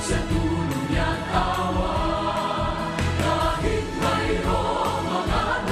Setulungnya kawan, kahit mayroong mga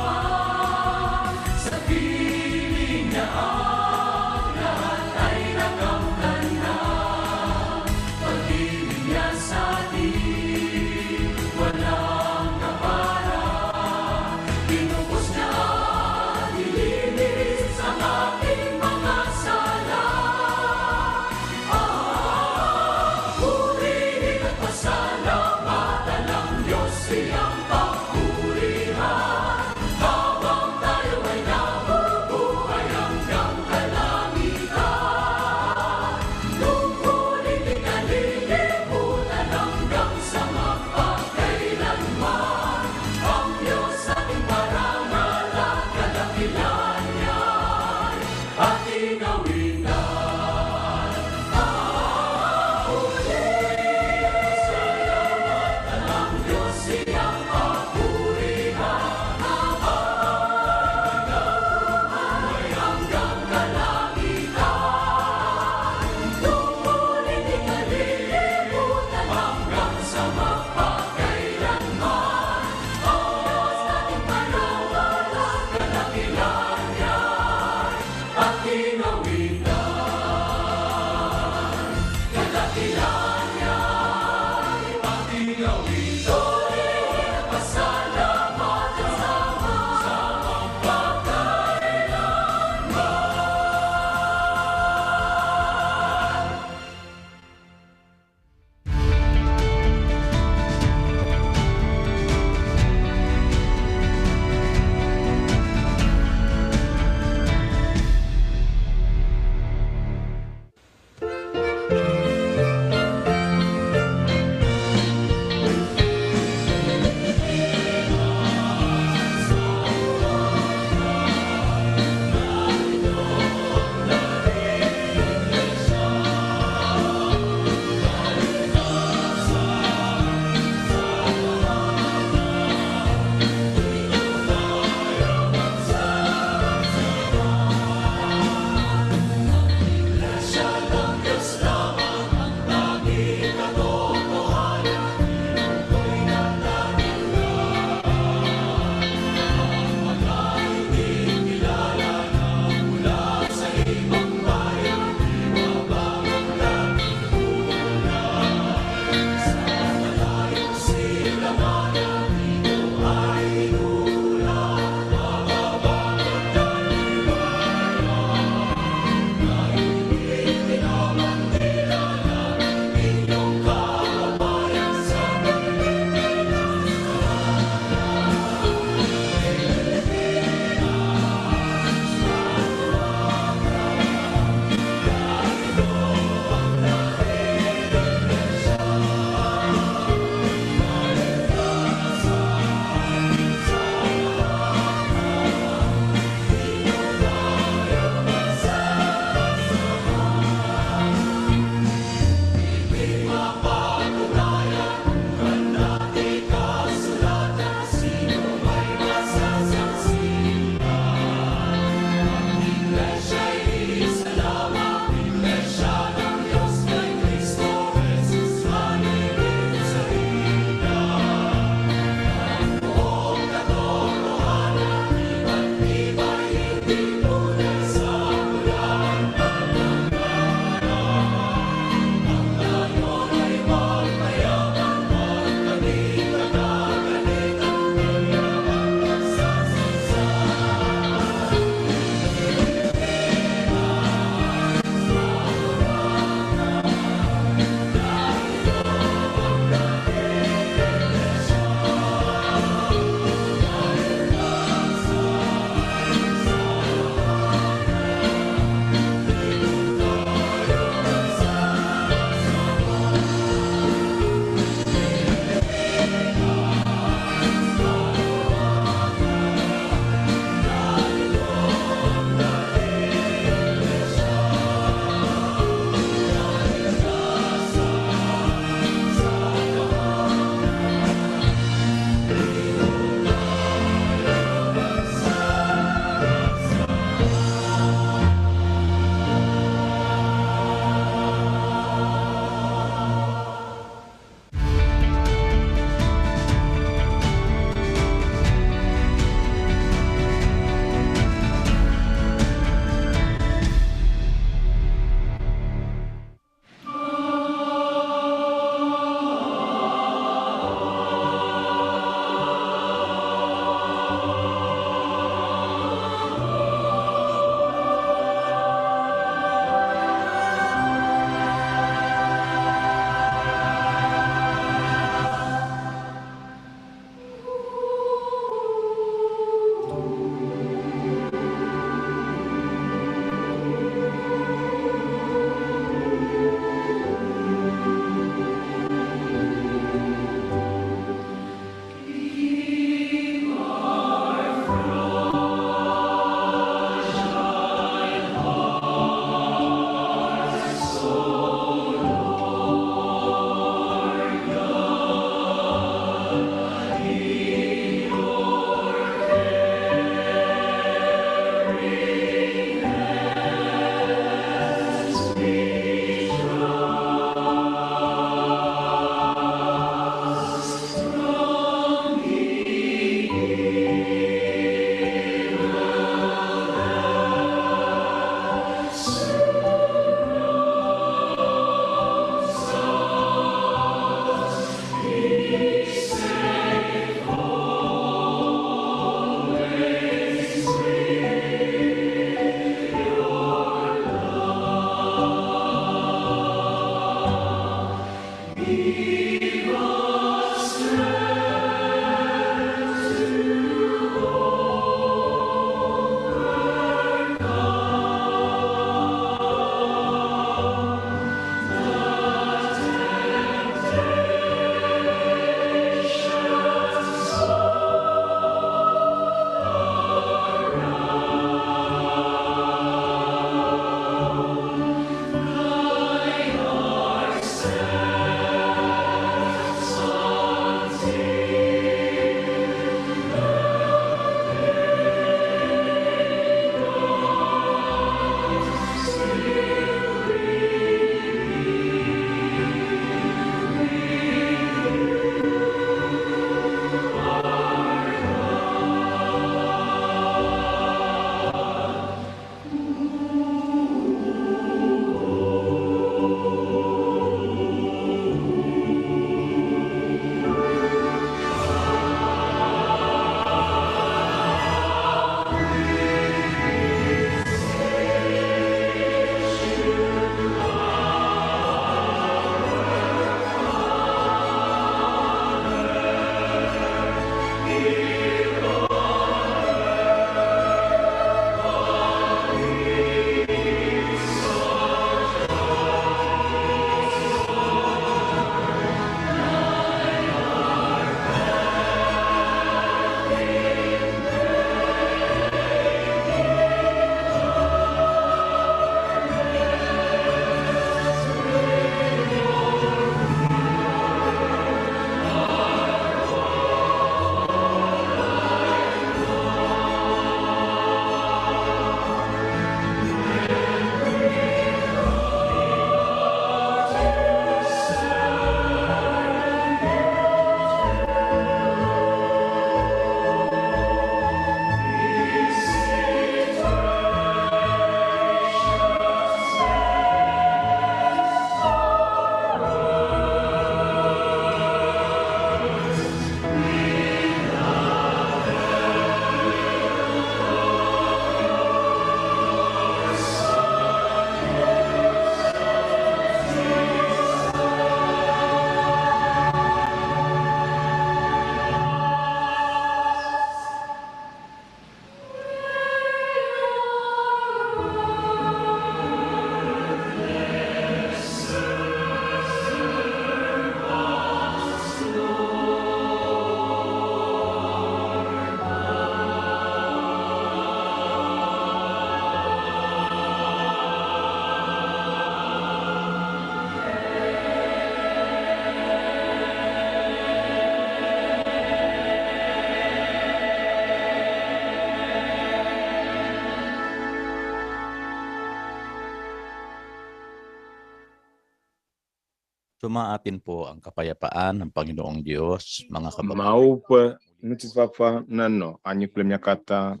Sumaatin po ang kapayapaan ng Panginoong Diyos, mga kababayan. Mawu ƒe ŋutifafa nenɔ anyi kple mía katã,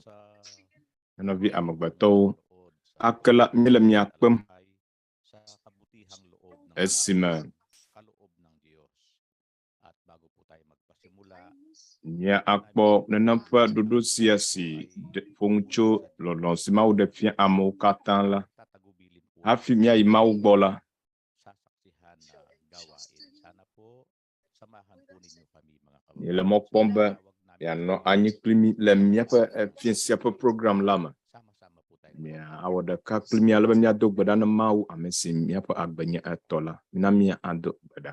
nɔvi amegbetɔwo, akela míele mía kpem esime mía akpɔ neneƒe ɖoɖo sia si ƒo tso lɔlɔ si Mawu ɖe fia amewo katã la, hafi míayi Mawu gbɔ la, míele mɔ kpɔm be yeanɔ anyi kpli mí le míaƒe fiesia ƒe program la me. Awɔ ɖeka kpli mí ale be míado gbe ɖa ne Mawu, ame si míaƒe agbe nye etɔ la. Mina míado gbe ɖa.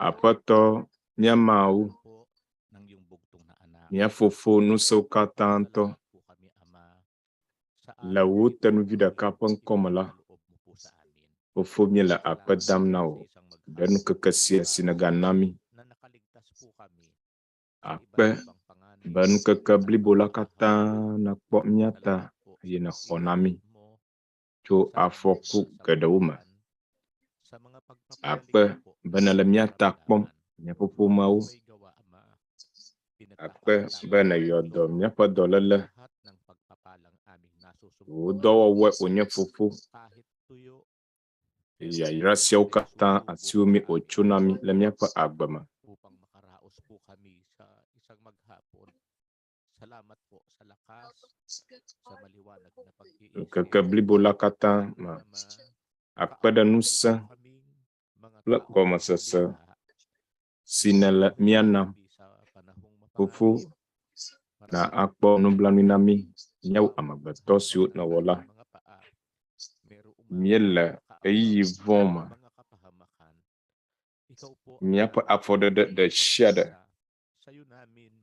Aƒetɔ mía Mawu, mía Fofo nusiwo katã ŋutɔ, le wò tenuvi ɖeka ƒe ŋkɔ me la, Fofo míele akpe dam na wò ɖe nukeke sia si negana mí. Akpe be nukeke blibo la katã nekpɔ mía ta eye nexɔ na mí tso afɔku geɖewo me. Akpe be nele mía ta kpɔm, míaƒe ƒomewo. Akpe be neyɔ dɔ míaƒe dɔléle. Wò dɔwɔwɔe wònye Fofo. Yayra siawo katã asiwo mi wòtso na mí le míaƒe agbe me. Keke blibo la katã me, akpe ɖe ŋusẽ kple gɔmesese si nele mía nam. Fofo, na akpɔ nublanui na mí, míawo amegbetɔ siwo nèwɔ la. Míele ɣeyiɣi vɔ me. Míaƒe afɔɖeɖe ɖe sia ɖe,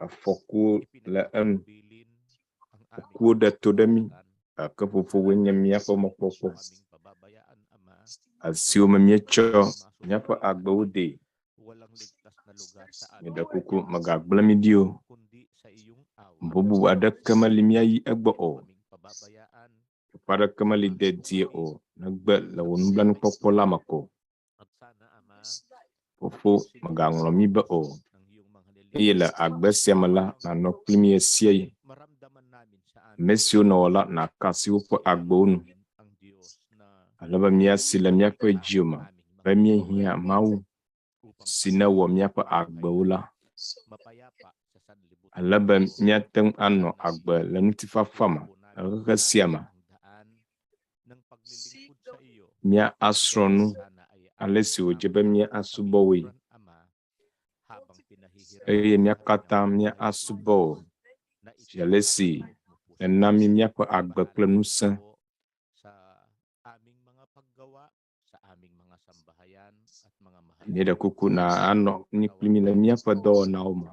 afɔkuwo le enu. Kuwo ɖe to ɖe mí, gake Fofowoe nye míaƒe mɔkpɔkpɔ. Asiwo me míetsɔ míaƒe agbewo ɖe. Míeɖe kuku megagblẽ mí ɖi o. Bubu aɖeke meli míayi egbɔ o. Teƒe aɖeke meli dedie o, negbe le wò nublanuikpɔkpɔ la me ko. Fofo megaŋlɔ mí be o. Eye le agbe sia me la, nanɔ kpli mí esie. Ame siwo nɔwɔ la, nakasi woƒe agbewo nu. Ale be míasi le míaƒe dziwo me, be míehiã Mawu si newɔ míaƒe agbewo la. Ale be míate ŋu anɔ agbe le ŋutifafa me, le ɣexe sia me. Mía asrɔ̃nu, ale si wòdze be mía asubɔ woe. Eye mía katã mía asubɔ wò, ale si ena mí míaƒe agbe kple ŋusẽ. Míeɖe kuku na anɔ nyi kpli mí le míaƒe dɔwɔnawo me.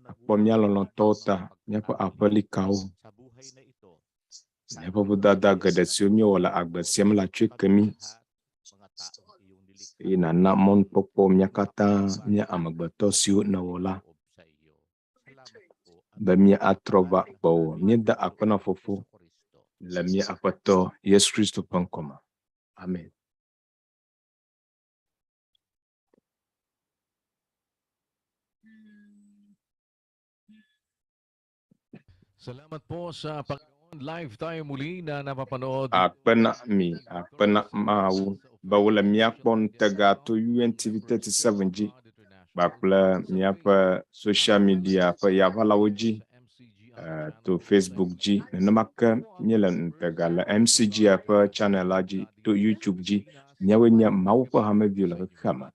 Akpɔ mía lɔlɔ̃tɔwo ta, míaƒe aƒelikawo. Míaƒe vodada geɖe siwo míewɔ le agbe sia me la tsoe ke mí. Eye nana mɔnukpɔkpɔ mía katã mía amegbetɔ siwo nèwɔ la. Be mía atrɔ va gbɔwò, míeda akpe na Fofo le mía Aƒetɔ Yesu Kristo ƒe ŋkɔ me. Amen. Salamat po sa Panginoon. Live tayo muli na napapanood. Akpe na Mawu be wole míakpɔ Ŋutegã to UNTV 37 dzi kpakple míaƒe social media ƒe yavalawo dzi, to Facebook dzi. Nenema ke míele Ŋutegã le MCGI ƒe channel la dzi, to YouTube dzi. Míawoe nye Mawu ƒe hameviwo le xexea me.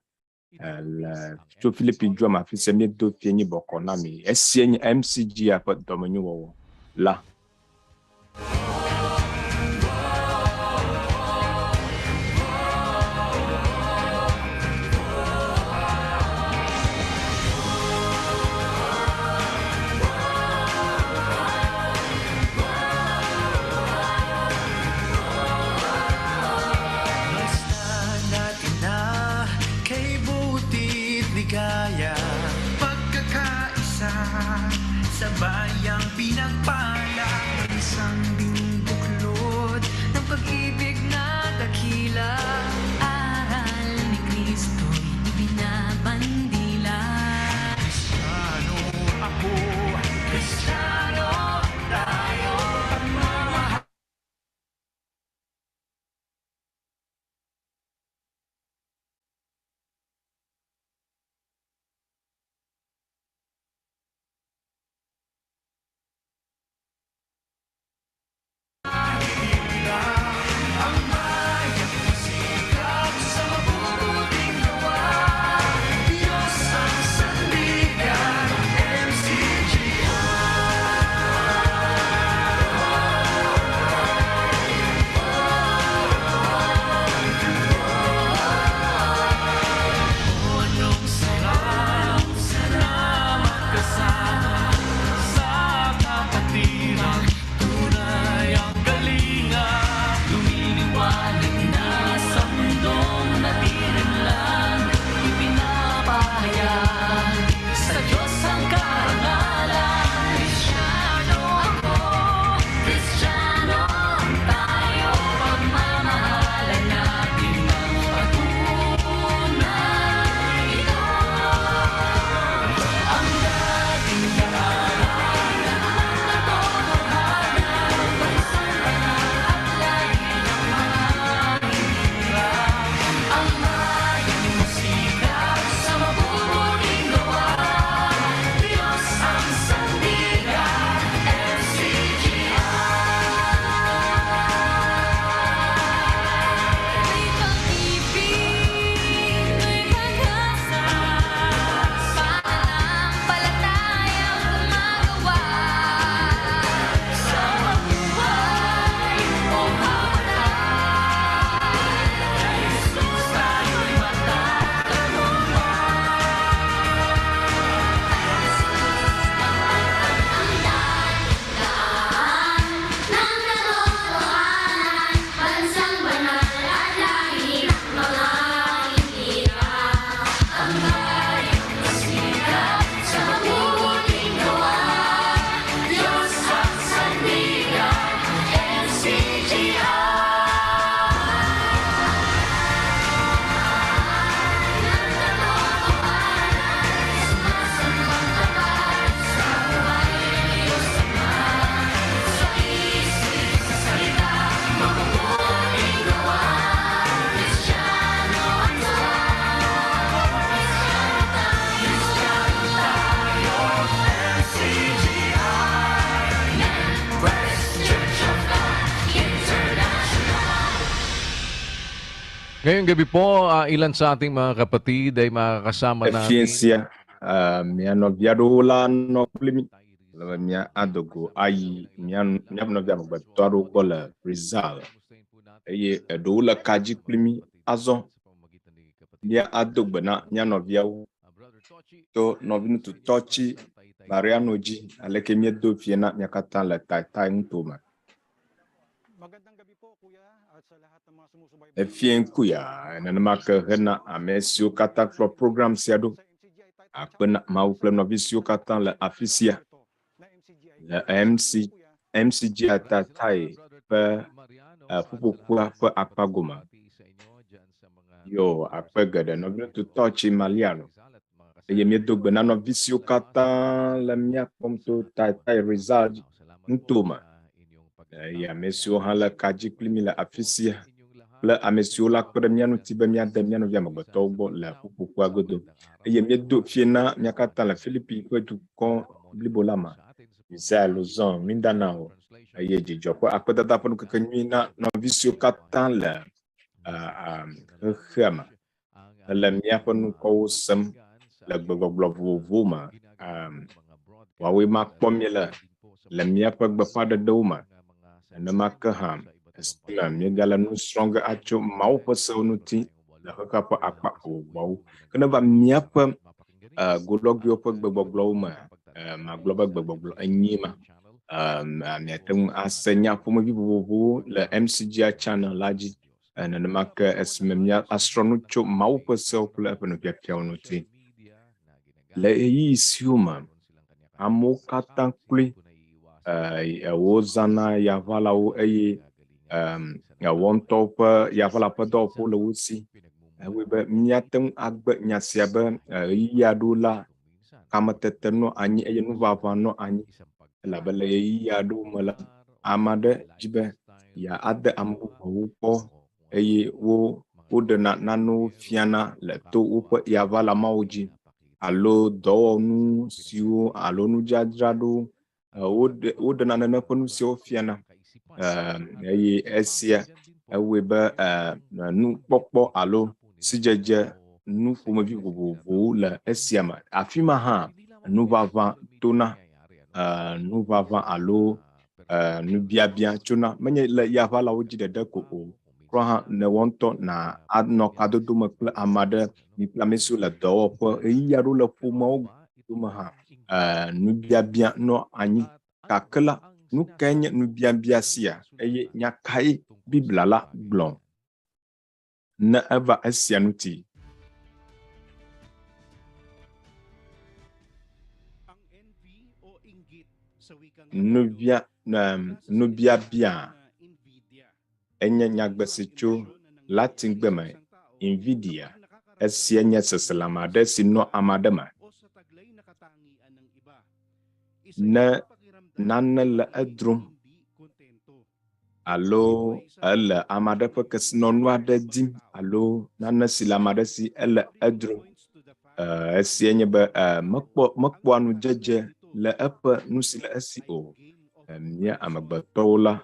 Le tso Filipi dua me afi sia míedo fie nyi bɔkɔ na mi. Esie nye MCGI ƒe dɔmenyowɔwɔ la. Pagkakaisa, sabayang pinagpala, isang Ngayong gabi po, ilan sa ating mga kapatid ay makakasama natin. Efiencia, mia novia do la no plimi. Mia adogo ayi mia novia mgbetoro gola Rizal. Eye do la kaji plimi azon. Mia adogbe na mia novia to Nɔviŋutsu tɔtsi Mariano ji aleke mia do fiena mia kata le tai ntoma. Efien kuya nenema ke hena ame siwo kata kplɔ program sia do. Akpena Mawu kple nɔvi siwo kata le afisia. Le MCGI tatai pe ƒuƒoƒua ƒe akpa gome. Yo akpe geɖe Nɔviŋutsu tɔtsi Mariano. Eye miedo gbe na nɔvi siwo kata le miakpɔm to tatai Rizal ntoma. Eye ame siwo hã le kadzi kpli mi le afisia. Kple ame siwo la kpe ɖe mia ŋuti be miade mia nɔvi amegbetɔwo gbɔ le ƒuƒoƒua godo. Eye miedo fie na mia katã le Philippi ƒe dukɔ blibo la me. Eli Soriano Mindanao. Eye dzidzɔ ƒe akpedada ƒe nukeke nyui na nɔvi siwo katã le xexea me. Ele miaƒe nukɔwo sem le gbegbɔgblɔ vovovowo me. Woawoe ma kpɔm miele le miaƒe gbeƒãɖeɖewo me. Nenema ke hã miegale nu srɔ̃ ge atso Mawu ƒe sewo ŋuti le xexea ƒe akpa vovovoawo. Ke ne va miaƒe golɔgiwo ƒe gbegbɔgblɔwo me, magblɔ be gbegbɔgblɔ enyi ma. Miate ŋu ase nya ƒomevi vovovowo le MCGI Channel la dzi. Nenema ke esime mia asrɔ̃ nu tso Mawu ƒe sewo kple eƒe nufiafiawo ŋuti. Le ɣeyiɣi siwo me amewo katã kloe wozãna yaʋalawo eye wɔntɔwo ƒe yaʋala ƒe dɔwɔƒewo le wo si. Ewoe be miate ŋu agbe nya sia be ɣeyiɣi aɖewo la kametete nɔ anyi eye nuʋaʋã nɔ anyi. Elabe le ɣeyiɣi aɖewo me la, ame aɖe dzi be ade ame bubuwo kpɔ eye woɖena nanewo fiana le to woƒe yaʋala mawo dzi alo dɔwɔnu siwo alo nudzadzra ɖewo. Woɖena nene ƒe nu siwo fiana. Eye esia ewoe be nukpɔkpɔ alo sidzedze nu ƒomevi vovovowo le esia me. Afi ma hã nuʋaʋã tona. Nuʋaʋã alo nubiabia tsona menye le yaʋalawo dzi ɖeɖe ko o. Krɔ hã ne wɔntɔ na anɔ kadodo me kple ame aɖe mi kple ame siwo le dɔwɔƒe ɣeyiɣi aɖewo le ƒomeawo dome hã nubiabia nɔ anyi. Gake la nu kae nye nubiabia sia eye nya kae Biblia la gblɔ ne eva esia ŋuti. Nubiabia enye nyagbe si tso Latin gbe me invidia. Esia nye seselame aɖe si nɔ ame aɖe me. Ne nane le edrom alo ele ame aɖe ƒe kesinɔnu aɖe dim alo nane si le ame aɖe si ele edrom. Esia nye be mekpɔa nudzedze le eƒe nu si le esi o. Mía amegbetɔwo la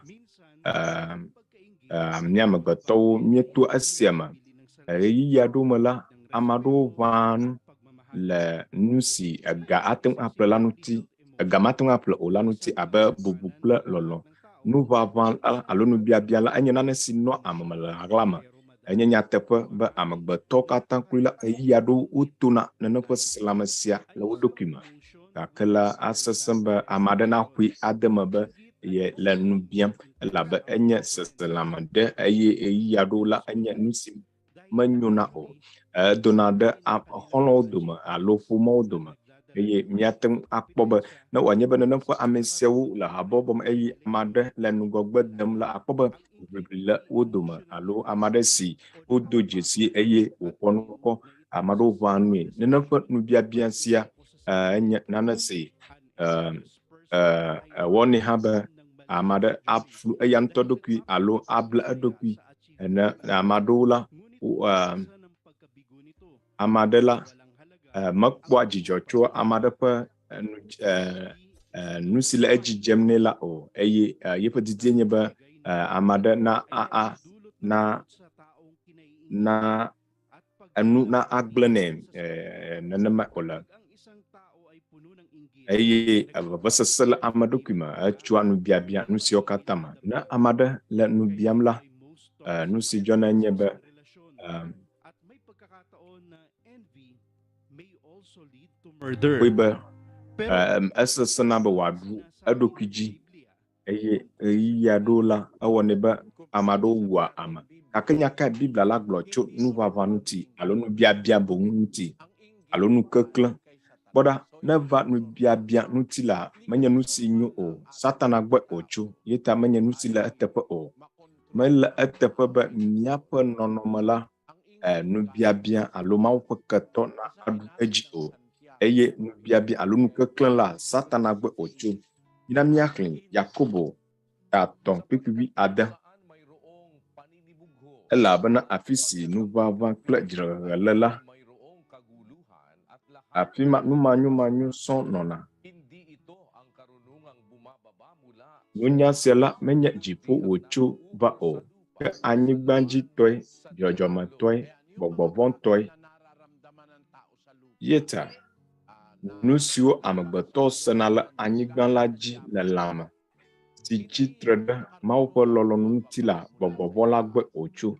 mieto esia me. Ɣeyiɣi aɖewo me la, ame aɖewo ʋãa nu le nu si ega ate ŋu aƒle la ŋuti. Ega mate ŋu aƒle o la ŋuti abe bubu kple lɔlɔ. Nuʋaʋã alo nubiabia la enye nane si nɔ ame me le ɣla me. Enye nyateƒe be amegbetɔwo katã kloe la ɣeyiɣi aɖewo wotona nene ƒe seselame sia le wo ɖokui me. Gake la asesẽ be ame aɖe naƒoe ade me be ye le nu biam elabe enye seselame ɖe eye ɣeyiɣi aɖewo la enye nu si menyona o. Edona ɖe xɔlɔwo dome alo ƒomewo dome. Eye miate ŋu akpɔ be ne wòanye be nene ƒe ame siawo le habɔbɔ me eye ame aɖe le ŋgɔgbe dem la, akpɔ be ʋiʋli le wo dome alo ame aɖe si wodo dzesi eye wòxɔ nu kɔ ame aɖewo ʋãa nue. Nene ƒe nubiabia sia enye nane si wɔnɛ hã be ame aɖe aflu eya ŋutɔ ɖokui alo able eɖokui. Ene ame aɖewo la ame aɖe la mekpɔa dzidzɔ tso ame aɖe ƒe nu si le edzi dzem nɛ la o. Eye yeƒe didie nye be ame aɖe na anu na agblẽ nenema wole eye vevesese ame ɖokui me etsɔa nubiabia nu siwo katã me ne ame aɖe le nu biam la nu si dzɔna nye be be esesena be wòaɖu eɖokui dzi eye ɣeyiɣi aɖewo la ewɔnɛ be ame aɖewo wua ame gake nyaka Biblia la gblɔ tso nuʋaʋã ŋuti alo nubiabia boŋ ŋuti alo nukekle kpɔɖa ne va nubiabia ŋuti la menye nu si nyo o Satana gbɔe wòtso ye ta menye nu si le eteƒe o mele eteƒe be míaƒe nɔnɔme la nubiabia alo Mawu ƒe ketɔ na aɖu edzi o eye nubiabia alo nukekle la Satana gbɔe wòtso mina míaxlẽ Yakobo 3:6 elabena afi si nuʋaʋã kple dzreɣeɣe le la afi ma numanyomanyo sɔŋ nɔna. Nunya sia la menye dziƒo wòtso va o ke anyigbadzitɔe dzɔdzɔmetɔe gbɔgbɔvɔ̃tɔe ye ta nu siwo amegbetɔwo sena le anyigba la dzi le lãme si tsitre ɖe Mawu ƒe lɔlɔ̃nu ŋuti la gbɔgbɔvɔ̃ la gbɔe wòtso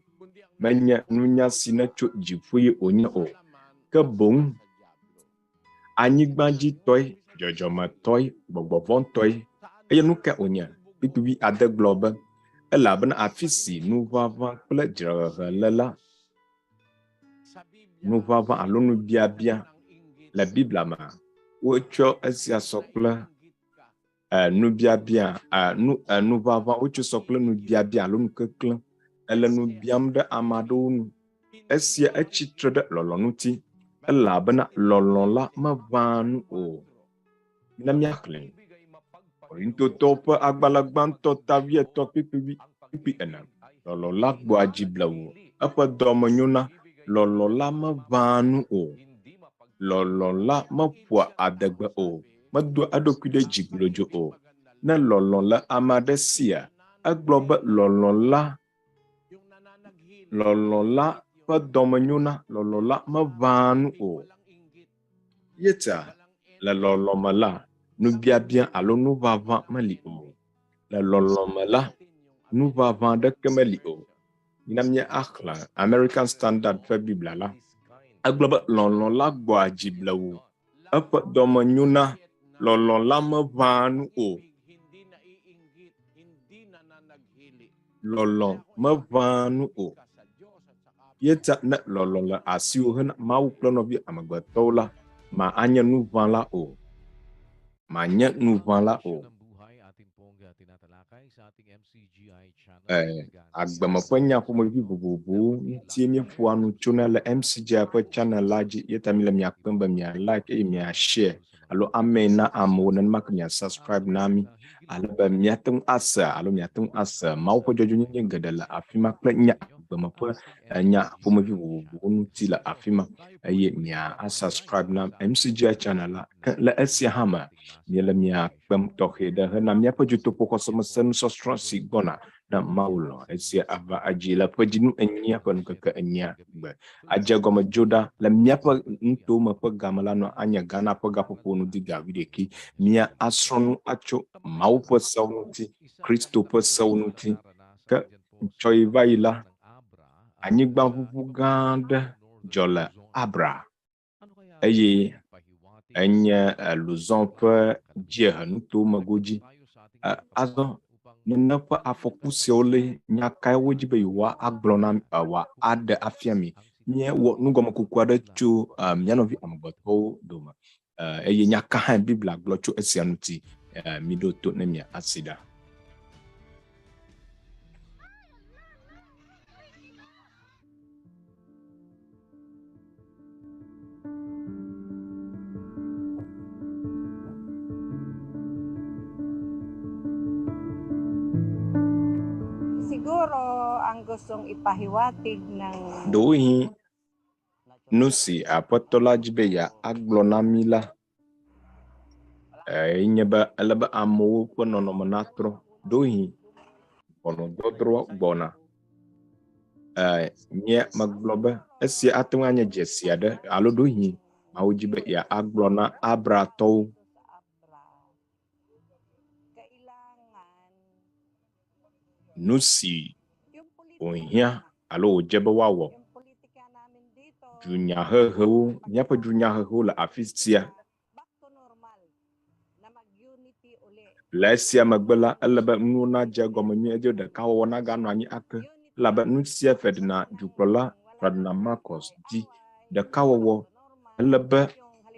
menye nunya si netso dziƒo ye wònye o ke boŋ anyigbadzitɔe dzɔdzɔmetɔe gbɔgbɔvɔ̃tɔe eye nu ka wònye fifi ade gblɔ be elabena afi si nuʋaʋã kple dzreɣeɣe le la nuʋaʋã alo nubiabia le Biblia me wotsɔ esia sɔ kple nubiabia nuʋaʋã wotsɔ sɔ kple nubiabia alo nukekle ele nu biam ɖe ame aɖewo nu esia etsitre ɖe lɔlɔ̃ ŋuti elabena lɔlɔ̃ la meʋãa nu o ne míaxlẽ Korintotɔwo ƒe agbalẽ gbãtɔ 10:4 lɔlɔ̃ la gbɔa dzi blewu eƒe dɔ me nyona lɔlɔ̃ la meʋãa nu o lɔlɔ̃ la meƒoa adegbe o medoa eɖokui ɖe dzi glodzo o ne lɔlɔ̃ le ame aɖe sia egblɔ be lɔlɔ̃ la ƒe dɔ me nyona lɔlɔ̃ la meʋãa nu o ye ta le lɔlɔ̃ me la nubiabia alo nuʋaʋã meli o le lɔlɔ̃ me la nuʋaʋã aɖeke meli o mina míaxlẽ American Standard ƒe Biblia la egblɔ be lɔlɔ̃ la gbɔa dzi blewu eƒe dɔ me nyona lɔlɔ̃ la meʋãa nu o lɔlɔ̃ meʋãa nu o ye ta ne lɔlɔ̃ le asiwo hena Mawu kple nɔvi amegbetɔwo la ma anye nuʋã la o manye nuʋã la o agbeme ƒe nya ƒomevi vovovowo ŋutie míeƒoa nu tsona le MCGI ƒe channel la dzi ye ta mi le miakpem be mia like eye mia share alo amen na amewo nenema ke mia subscribe na mi ale be miate ŋu ase alo miate ŋu ase Mawu ƒe dzɔdzɔnyenye geɖe le afi ma kple nya agbeme ƒe nya ƒomevi vovovowo ŋuti le afi ma eye mia subscribe na MCGI channel la ke le esia hã me miele miakpem tɔxɛ ɖe hena míaƒe Dutoƒo Xɔsemesenusɔsrɔ si gbɔna na Mawu lɔ esia ava adzi le ƒe dzinu 8 ƒe ŋkeke 8 gbe adze gɔme dzo ɖa le míaƒe ŋutome ƒe game la nɔ anye Ghana ƒe gaƒoƒo nudiga 11 mia asrɔ̃nu atso Mawu ƒe sewo ŋuti Kristo ƒe sewo ŋuti ke tsɔyi va yi la anyigba ʋuʋu gã aɖe dzɔ le Abra eye enye Luzon ƒe dziehe nutome godzi azɔ nene ƒe afɔku siawo le nya kaewo dzi be yewoa agblɔ na aɖe afia mi míewɔ nugɔmekuku aɖe tso mía nɔvi amegbetɔwo dome eye nya ka hã Biblia gblɔ tso esia ŋuti mi ɖo to ne mia asi ɖa. Siguro ang gustong ipahiwatig ng Dohi nusi aƒetɔ la dzi be ya agblɔ na mi la nye be ele be amewo ƒe nɔnɔme natrɔ ɖohi ʋɔnudɔdrɔ gbɔna nye magblɔ esi ate ŋu anye dzesi aɖe alo ɖo hi Mawu dzi be ya agblɔ na Abratɔwo nu si wòhiã alo wòdze be woawɔ. Dunyahehewo, míaƒe dunyahehewo le afi sia. Le esia megbe la, ele be nuwo nadze egɔme nyuie eye ɖeka wɔwɔ naganɔ anyi ake. Elabe nu sia feɖina dukplɔla Ferdinand Marcos dzi. Ɖeka wɔwɔ ele be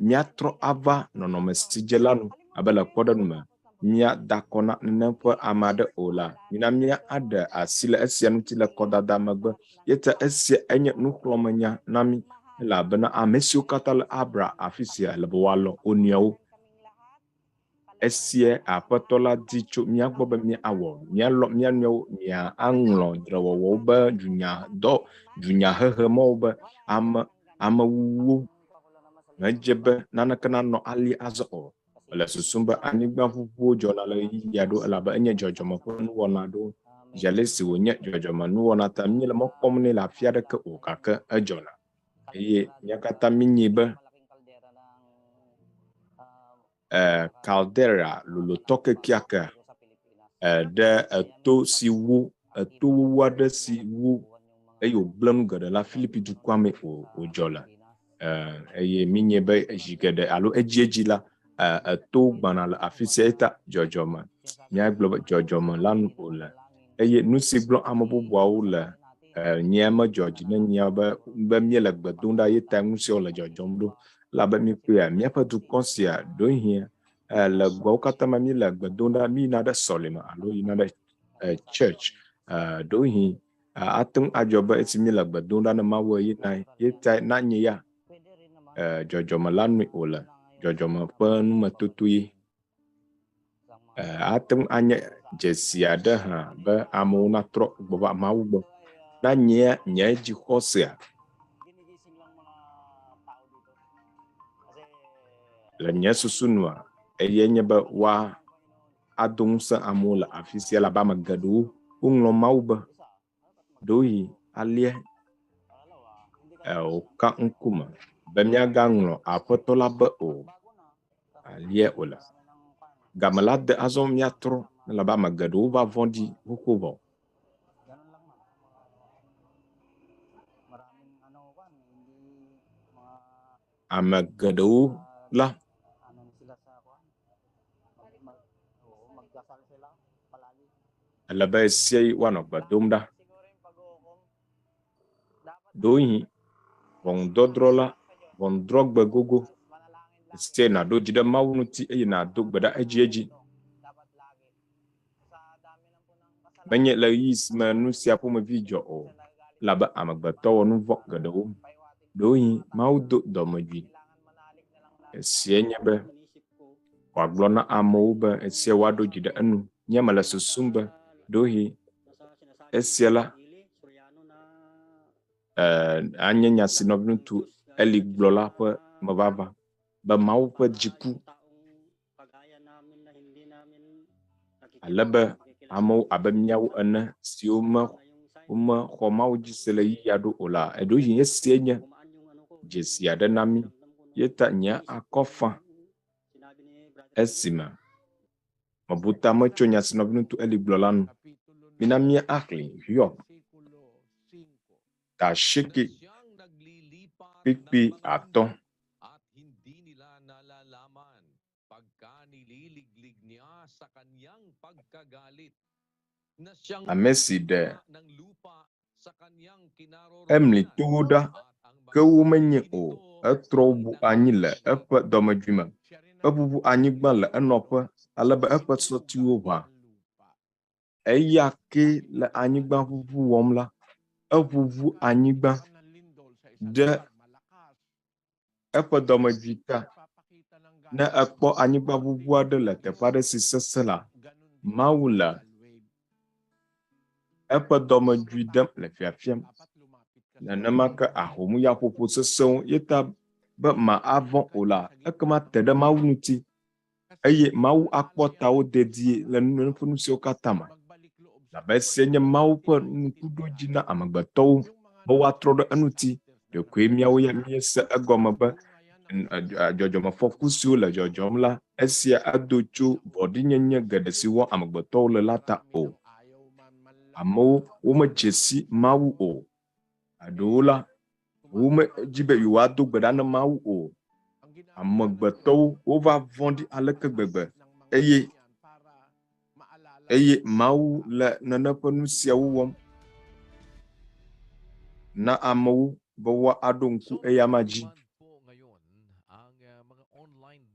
míatrɔ ava nɔnɔme si dze la nu abe le kpɔɖeŋu me. Míada akɔ na nenem ƒe ame aɖe o la. Mina míaɖe asi le esia ŋuti le kɔdada megbe. Yete esia enye nuxlɔmenya na mí. Elabena ame siwo katã le Abra afi sia le be woalɔ wo nɔewo. Esia Aƒetɔ la di tso míagbɔ be míawɔ, míalɔ mía nɔewo, míaŋlɔ drɔwɔwɔwo be dunyahehemɔwo be amewuwo medze be naneke nanɔ ali azɔ o. Le susum be anyigba ʋuʋuwo dzɔna le ɣeyiɣi aɖewo elabe enye dzɔdzɔme ƒe nuwɔna aɖewo. Dzele si wònye dzɔdzɔme nuwɔna ta míele mɔkpɔm nɛ le afi aɖeke o gake edzɔna. Eye mía katã minyi be Caldera lolotɔ kekeake ɖe eto si wo eto wowo aɖe si wo eye wògblẽ nu geɖe la Filipi dukɔa me wòdzɔ le. Eye minyi be zi geɖe alo edzi la eto gbana le afi sia eta dzɔdzɔme. Míagblɔ be dzɔdzɔme la nu wòle. Eye nu si gblɔ ame bubuawo le nyea medzɔ dzi ne nyea be míele gbe dom ɖa ye ta nu siawo le dzɔdzɔm ɖo. Elabe míaƒea míaƒe dukɔ sia ɖo hiã le gbeawo katã me míele gbe dom ɖa míyina ɖe sɔlime alo yina ɖe church ɖo hi ate ŋu adzɔ be esi míele gbe dom ɖa ne Mawu yina ye ta nanye ya dzɔdzɔme la nui wòle. Dzɔdzɔme ƒe numetoto ye. Ate ŋu anye dzesi aɖe hã be amewo natrɔ gbɔ va Mawu gbɔ. Na nye dzixɔsea le nye susu nua eye nye be woa ado ŋusẽ amewo le afi sia labe ame geɖewo woŋlɔ Mawu be ɖoyi alia woka ŋkume be míagaŋlɔ Aƒetɔ la be o alia wòle. Game la de azɔ míatrɔ elabe ame geɖewo va vɔ̃ɖi xoxo vɔ. Ame geɖewo la ele be esia woanɔ gbe dom ɖa. Ɖoyi ʋɔnudɔdrɔ̃ la ʋɔnudrɔ̃gbe gogo esia naɖo dzi ɖe Mawu ŋuti eye nado gbe ɖa edzi. Menye le ɣeyiɣi si me nu sia ƒomevi dzɔ o. Elabe amegbetɔ wɔ nu vɔ̃ geɖewo. Ɖoyi Mawu do dɔmedzoe. Esia nye be wòagblɔ na amewo be esia woaɖo dzi ɖe enu. Nye mele susum be ɖoyi esia la anye nya si Nɔviŋutsu Eli gblɔ la ƒe mevava be Mawu ƒe dziku alebe amewo abe míawo ene siwo womexɔ Mawu dzi se le ɣeyiɣia ɖo o la eɖoyi esia nye dzesi aɖe na mí. Ye ta nye akɔ fã esime mebuta metso nya si Nɔviŋutsu Eli gblɔ la nu. Mina mía axlẽ Hiob 9:5. Ame si ɖe emli towo ɖa ke womenye o. Etrɔ ʋu anyi le eƒe dɔmedzoe me. Eʋuʋu anyigba le enɔƒe alebe eƒe sɔtiwo ʋã. Eya ke le anyigba ʋuʋu wɔm la eʋuʋu anyigba ɖe eƒe dɔmedzoe ta. Ne ekpɔ anyigba ʋuʋu aɖe le teƒe aɖe si sesẽ la, Mawu le eƒe dɔmedzoe ɖem le fiafiam. Nenema ke ahom ya ƒoƒo sesẽwo ye ta be ma avɔ̃ o la ekema te ɖe Mawu ŋuti eye Mawu akpɔ tawo dedie le nu siwo katã me. labe esia nye Mawu ƒe ŋkuɖodzi na amegbetɔwo be woatrɔ ɖe eŋuti. Ɖekoe míawo ya míese egɔme be dzɔdzɔmefɔku siwo le dzɔdzɔm la, esia ado tso vɔ̃ɖinyenye geɖe si wɔm amegbetɔwo le la ta o. Amewo womedze si Mawu o. Eɖewo la womedzi be yewoado gbe ɖa na Mawu o. Amegbetɔwo wova vɔ̃ɖi aleke gbegbe eye Mawu le nene ƒe nu siawo wɔm na amewo be woaɖo ŋku eya ma dzi.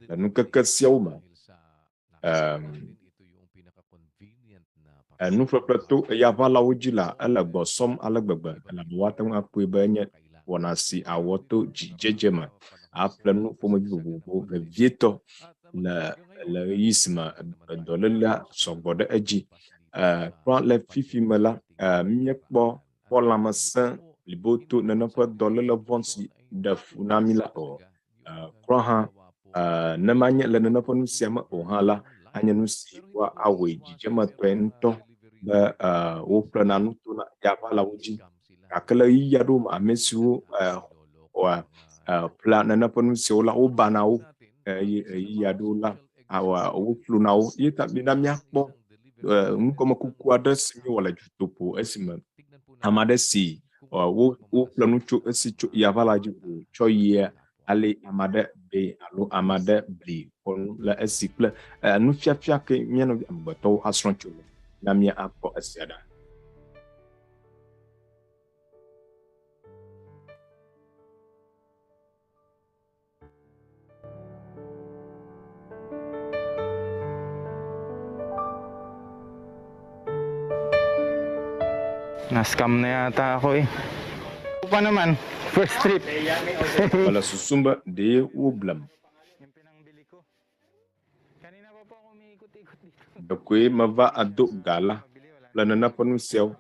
Le nukeke siawo me, nuƒeƒle to eyaʋalawo dzi la, ele gbɔsɔm ale gbegbe elabe woate ŋu akpɔe be enye wɔna si awɔ to dzidzedze me aƒle nu ƒomevi vovovo vevietɔ le ɣeyiɣi si me dɔlélia sɔgbɔ ɖe edzi. Kpɔ le fifi me la, míekpɔ lãmesẽ blibo to nene ƒe dɔléle vɔ̃ si ɖe fu na mí la o. Kpɔ hã ne manye le nene ƒe nu sia me o hã la, anye nu si woawɔe dzidzemetɔe ŋutɔ be woƒlena nu to na yaʋalawo dzi. Gake le ɣeyiɣi aɖewo me, ame siwo ƒlea nene ƒe nu siawo la, wobana wo eye ɣeyiɣi aɖewo la woƒlona wo. Ye ta bena míakpɔ nugɔme kuku aɖe si míewɔ le Dutoƒo esime ame aɖe si woƒle nu tso esi tso yaʋala dzi tsɔ yia ale ame aɖe be alo ame aɖe bli xɔ le esi kple nufiafia ke míanɔ amegbetɔwo asrɔ̃ tso na mía akpɔ esia ɖa. Naskamnya tak koi. Apa naman? First trip. Wala susumba de woblem. Dekoi mava aduk gala lanana penu siaw.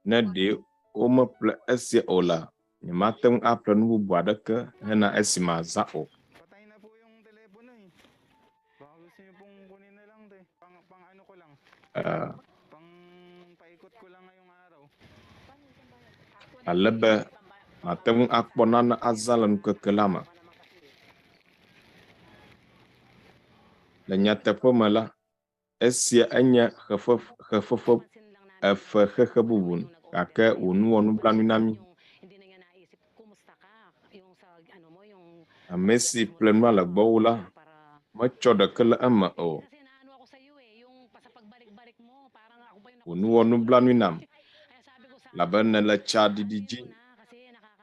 Na de oma ple esia ola. Nyamateng apla nu bubu adeke hena esima zao. Alebe mateng akpɔnana azala ŋukeke la me. Le nyateƒe me la, esia enye xefefe xexe bubu gake wònuwɔ nublanui na mí. Ame si ƒle nua le gbɔwò la, metsɔ ɖeke le eme o. Wònuwɔ nublanui nam. Labe nele tsa ɖiɖi dzi,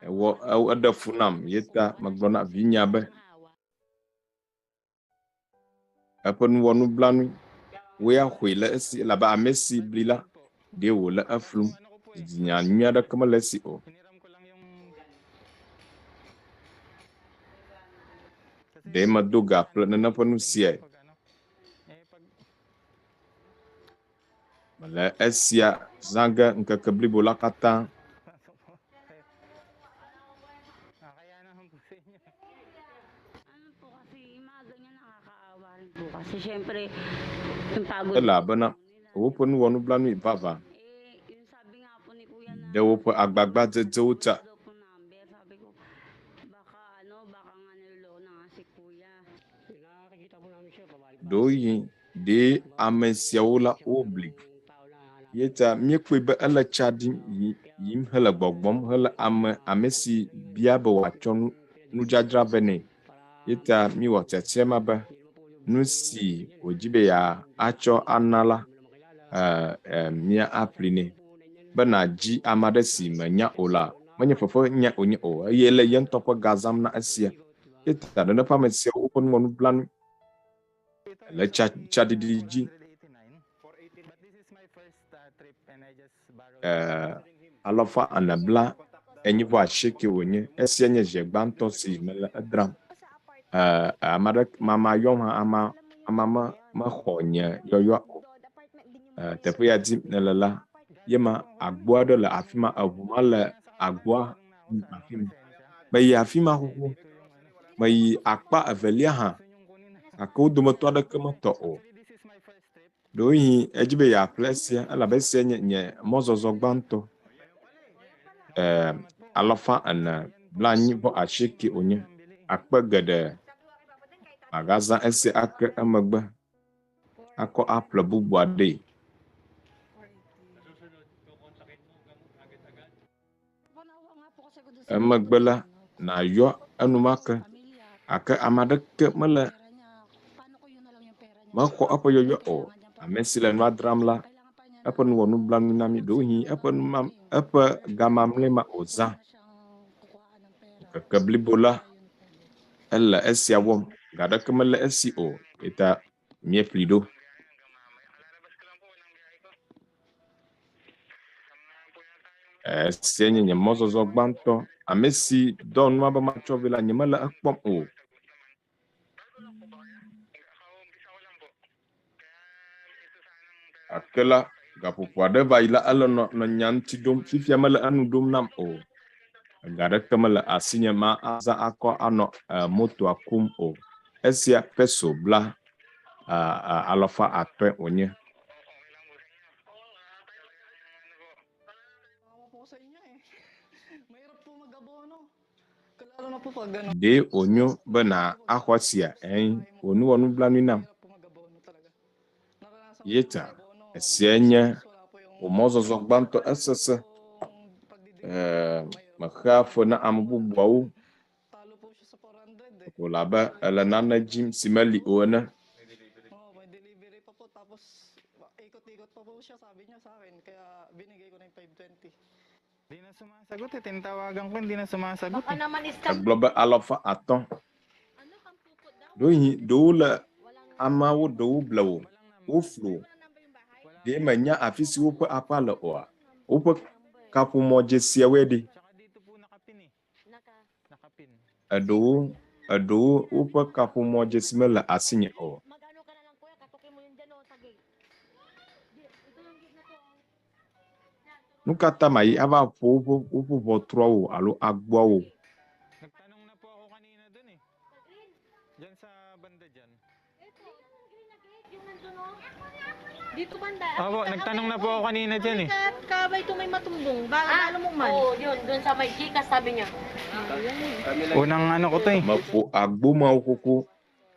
eɖe fu nam, yeta megblɔ na vinya be eƒe nuwɔ nublanui woe axɔe le esi labe ame si bli la ɖe wòle eflum, dzidzinya nyui aɖeke mele esi o. Ɖe medo ga ƒle nene ƒe nu siae. Mele esia zã ge ŋkeke blibo la katã. Elabena woƒe nuwɔ nublanui vava ɖe woƒe agbagba dzedzewo ta. Ɖewo yi ɖe ame siawo la wobli. Yeta míekpɔe be ele tsa ɖim yim hele gbɔgbɔm hele ame si bia be wòatsɔ nudzadzra vɛ nɛ. Yeta míewɔ tiatia ma be nu si wòdzi be atsɔ ana la mía aƒli nɛ be nàdzi ame aɖe si menya o la, menye fefe nya onye o eye le ye ŋutɔ ƒe ga zãm na esia. Yeta nene ƒe ame siawo woƒe nuwɔ nublanui le tsaɖiɖi dzi. Alɔfa ene bla enyi vɔ asieke wònye. Esia nye zie gbãtɔ si mele edram. Ame aɖe mama yɔm hã ama mexɔ nye yɔyɔ o. Teƒe ya dim nele la, ye ma agbo aɖe le afi ma, eʋu ma le agboa afi ma. Meyi afi ma xoxo. Meyi akpa evelia hã, gake wo dometɔ aɖeke metɔ o. Dohi ejibe ya plesia ala besia nye mozozo gbanto alofa ana blanyi bo ashiki onye akpegede magaza ese ake amagba ako apple bubu ade amagbela na yo anumaka aka amadeke mala mako apa yo o amesile no adramla apa no wonu blanu nami dohi apa gamamle ma oza kablibola ella esia wom gada kemele SEO eta mieplido senye nye mozozo gbanto amesi don ma ba machovela nyemala akpom o akela gapukwade baila ala no nyanti dom fifi amala anu dom nam o gada kemele asinya ma aza ako ano moto akum o esia peso bla alofa atwe onye de onyo bena akwasia onu wonu blanina yeta esenye omozozo gbanto esese makhafo na ambubuawu kolaba ala nana jim simali ona ikot-ikot pa po siya, sabi niya sa akin, kaya binigay ko na yung 520. Di na sumasagot eh, tinawagan ko, hindi na sumasagot eh. Gblɔ alofa atɔ̃. Dohi dola amawo do blawo. Oflo. De menya afisi wope apala oa. Wope kapu moje siawedi. Ado wope kapu moje simela asinye oa. Nukata mai ava povo upo votrou alo agbowo. Nagtanong na po ako kanina dun eh. Diyan sa banda dyan. Dito banda. Opo, nagtanong na po ako kanina dyan eh. Kabay ito may matumbong. Baka mo man. Oo, yun. Doon sa may Gcash sabi niya. Unang ano ko to eh. Mapo agbo mau kuku.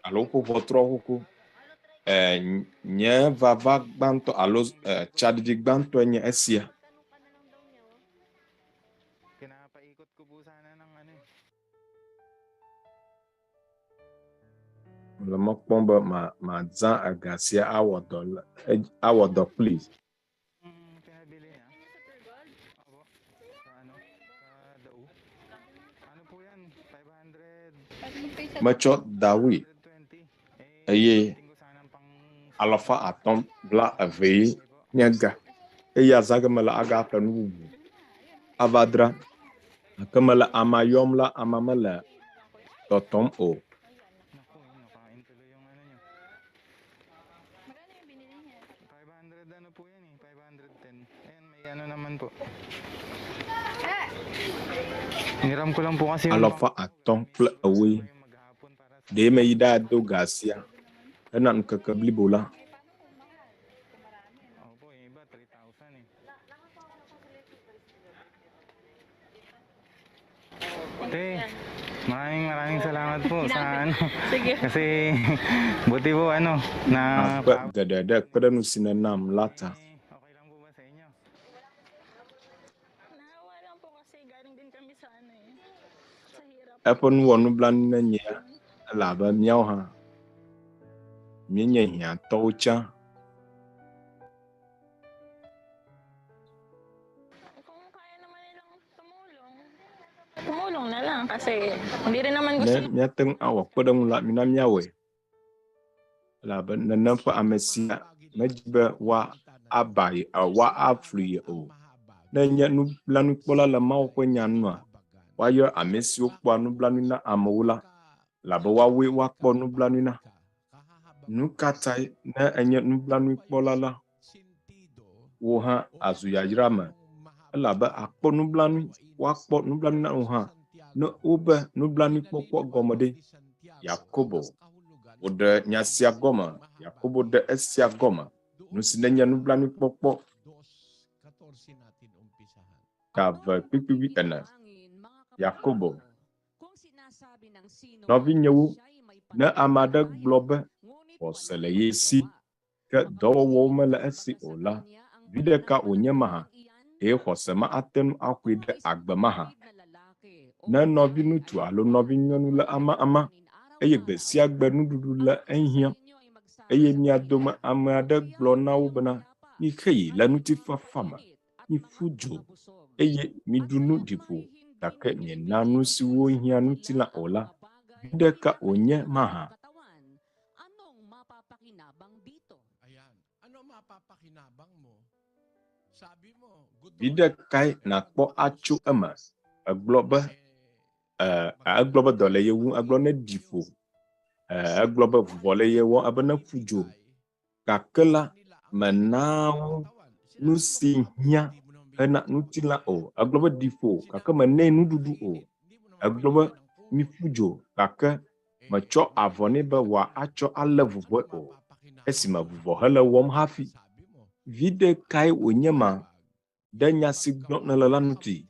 Alo upo votrou kuku. Nye vava gbanto alo chadidi gbanto nye esia. Kinapaikot ko po sana ng ano eh. Lemak pomba ma zan agasia awodo please. Pinabili na. Opo. Sa ano? Sa dao. Ano po yan? 500. Macho dawi. 120. Eye alofa atom bla avei nyaga. Eye azaga mala aga apla nubu. Avadra. Akamala amayom la amamala. Totom o. Naku, nakain tuloy yung ano nyo. Magkano yung binili niya? 500 ano po yan eh. 510. Ayan, may ano naman po. Hiniram ko lang po kasi yung Alofa atom bla away. maghapon para sa De me ida do gasia. Enan kakabli bola. ako po yung iba 3,000 eh. Te, maraming salamat po sa ano. Sige. Kasi buti po ano na Apa gadada kada nusinanam lata. okay lang po ba sa inyo? Nahawa lang po kasi galing din kami sa ano eh. Sa hirap. Apon wonu blan na nya laba miao ha. Minya nya tocha. Kung kaya naman nilang tumulong na lang kasi hindi rin naman gusto Ne nyateng awak padang la minam nyawe. Laba nanampa amesia majiba wa abai wa afri o. Nanya nu blanu pola la mau ko nyanwa. Wa yo amesi okpo nu blanu na amawula. Laba wa we wa kpo nu blanu na. Nu katai na enya nu blanu pola la. Wo ha azuya yirama. Laba akpo nu blanu wa kpo nu blanu na ha. No ube nu blanu kpo gomode. Yakobo. Ode nyasia goma. Yakobo de esia goma. nusinenya nublani pokpo kava pipiwi ena Yakobo Nɔviŋutsu na amada Gblɔ Xɔsele yesi ke dɔwɔwɔwo mele esi o la viɖeka wònye mahã eye xɔseme ate ŋu axɔe ɖe agbe mahã ne nɔviŋutsu alo nɔvinyɔnu le ama eye gbe sia gbe nuɖuɖu le ehiãm eye mia dome ame aɖe gblɔ na wo bena miheyi le ŋutifafa me miƒu dzo eye miɖu nu ɖi ƒo gake miena nu siwo hiã ŋutilã o la viɖeka wònye mahã. Viɖekae nakpɔ atso eme egblɔ be dɔ le ye wu egblɔ ne ɖi ƒo egblɔ be vuvɔ le ye wɔ ebe ne ƒu dzo gake la mena wo nu si hiã hena ŋutilã o egblɔ be ɖi ƒo gake menɛ nuɖuɖu o egblɔ be miƒu dzo gake metsɔ avɔ nɛ be wòatsɔ alé vuvɔe o esime vuvɔ hele wɔm hafi viɖekae wònye ma ɖe nya si gblɔm nele la ŋuti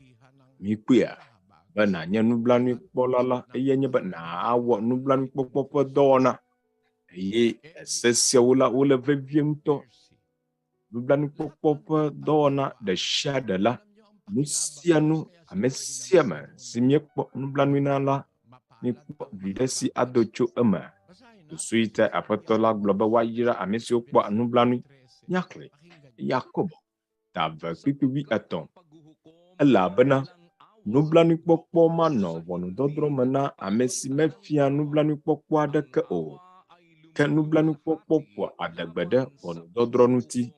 mikpɔea be nànye nublanuikpɔla la eye nye be nàawɔ nublanuikpɔkpɔ ƒe dɔwɔna eye ese siawo la wole vevie ŋutɔ. Nublanuikpɔkpɔ ƒe dɔwɔna ɖe sia ɖe la nu sia nu ame sia ame si miekpɔ nublanui na la mikpɔ viɖe si ado tso eme. Suite aƒetɔ la gblɔ be woayra ame siwo kpɔ nublanui nyaxlẽ Yakobo tave kpikpiwi etɔ̃ elabena nublanuikpɔkpɔ manɔ ʋɔnudɔdrɔ̃ me na ame si mefia nublanuikpɔkpɔ aɖeke o ke nublanuikpɔkpɔ ƒoa adegbe ɖe ʋɔnudɔdrɔ̃ ŋuti.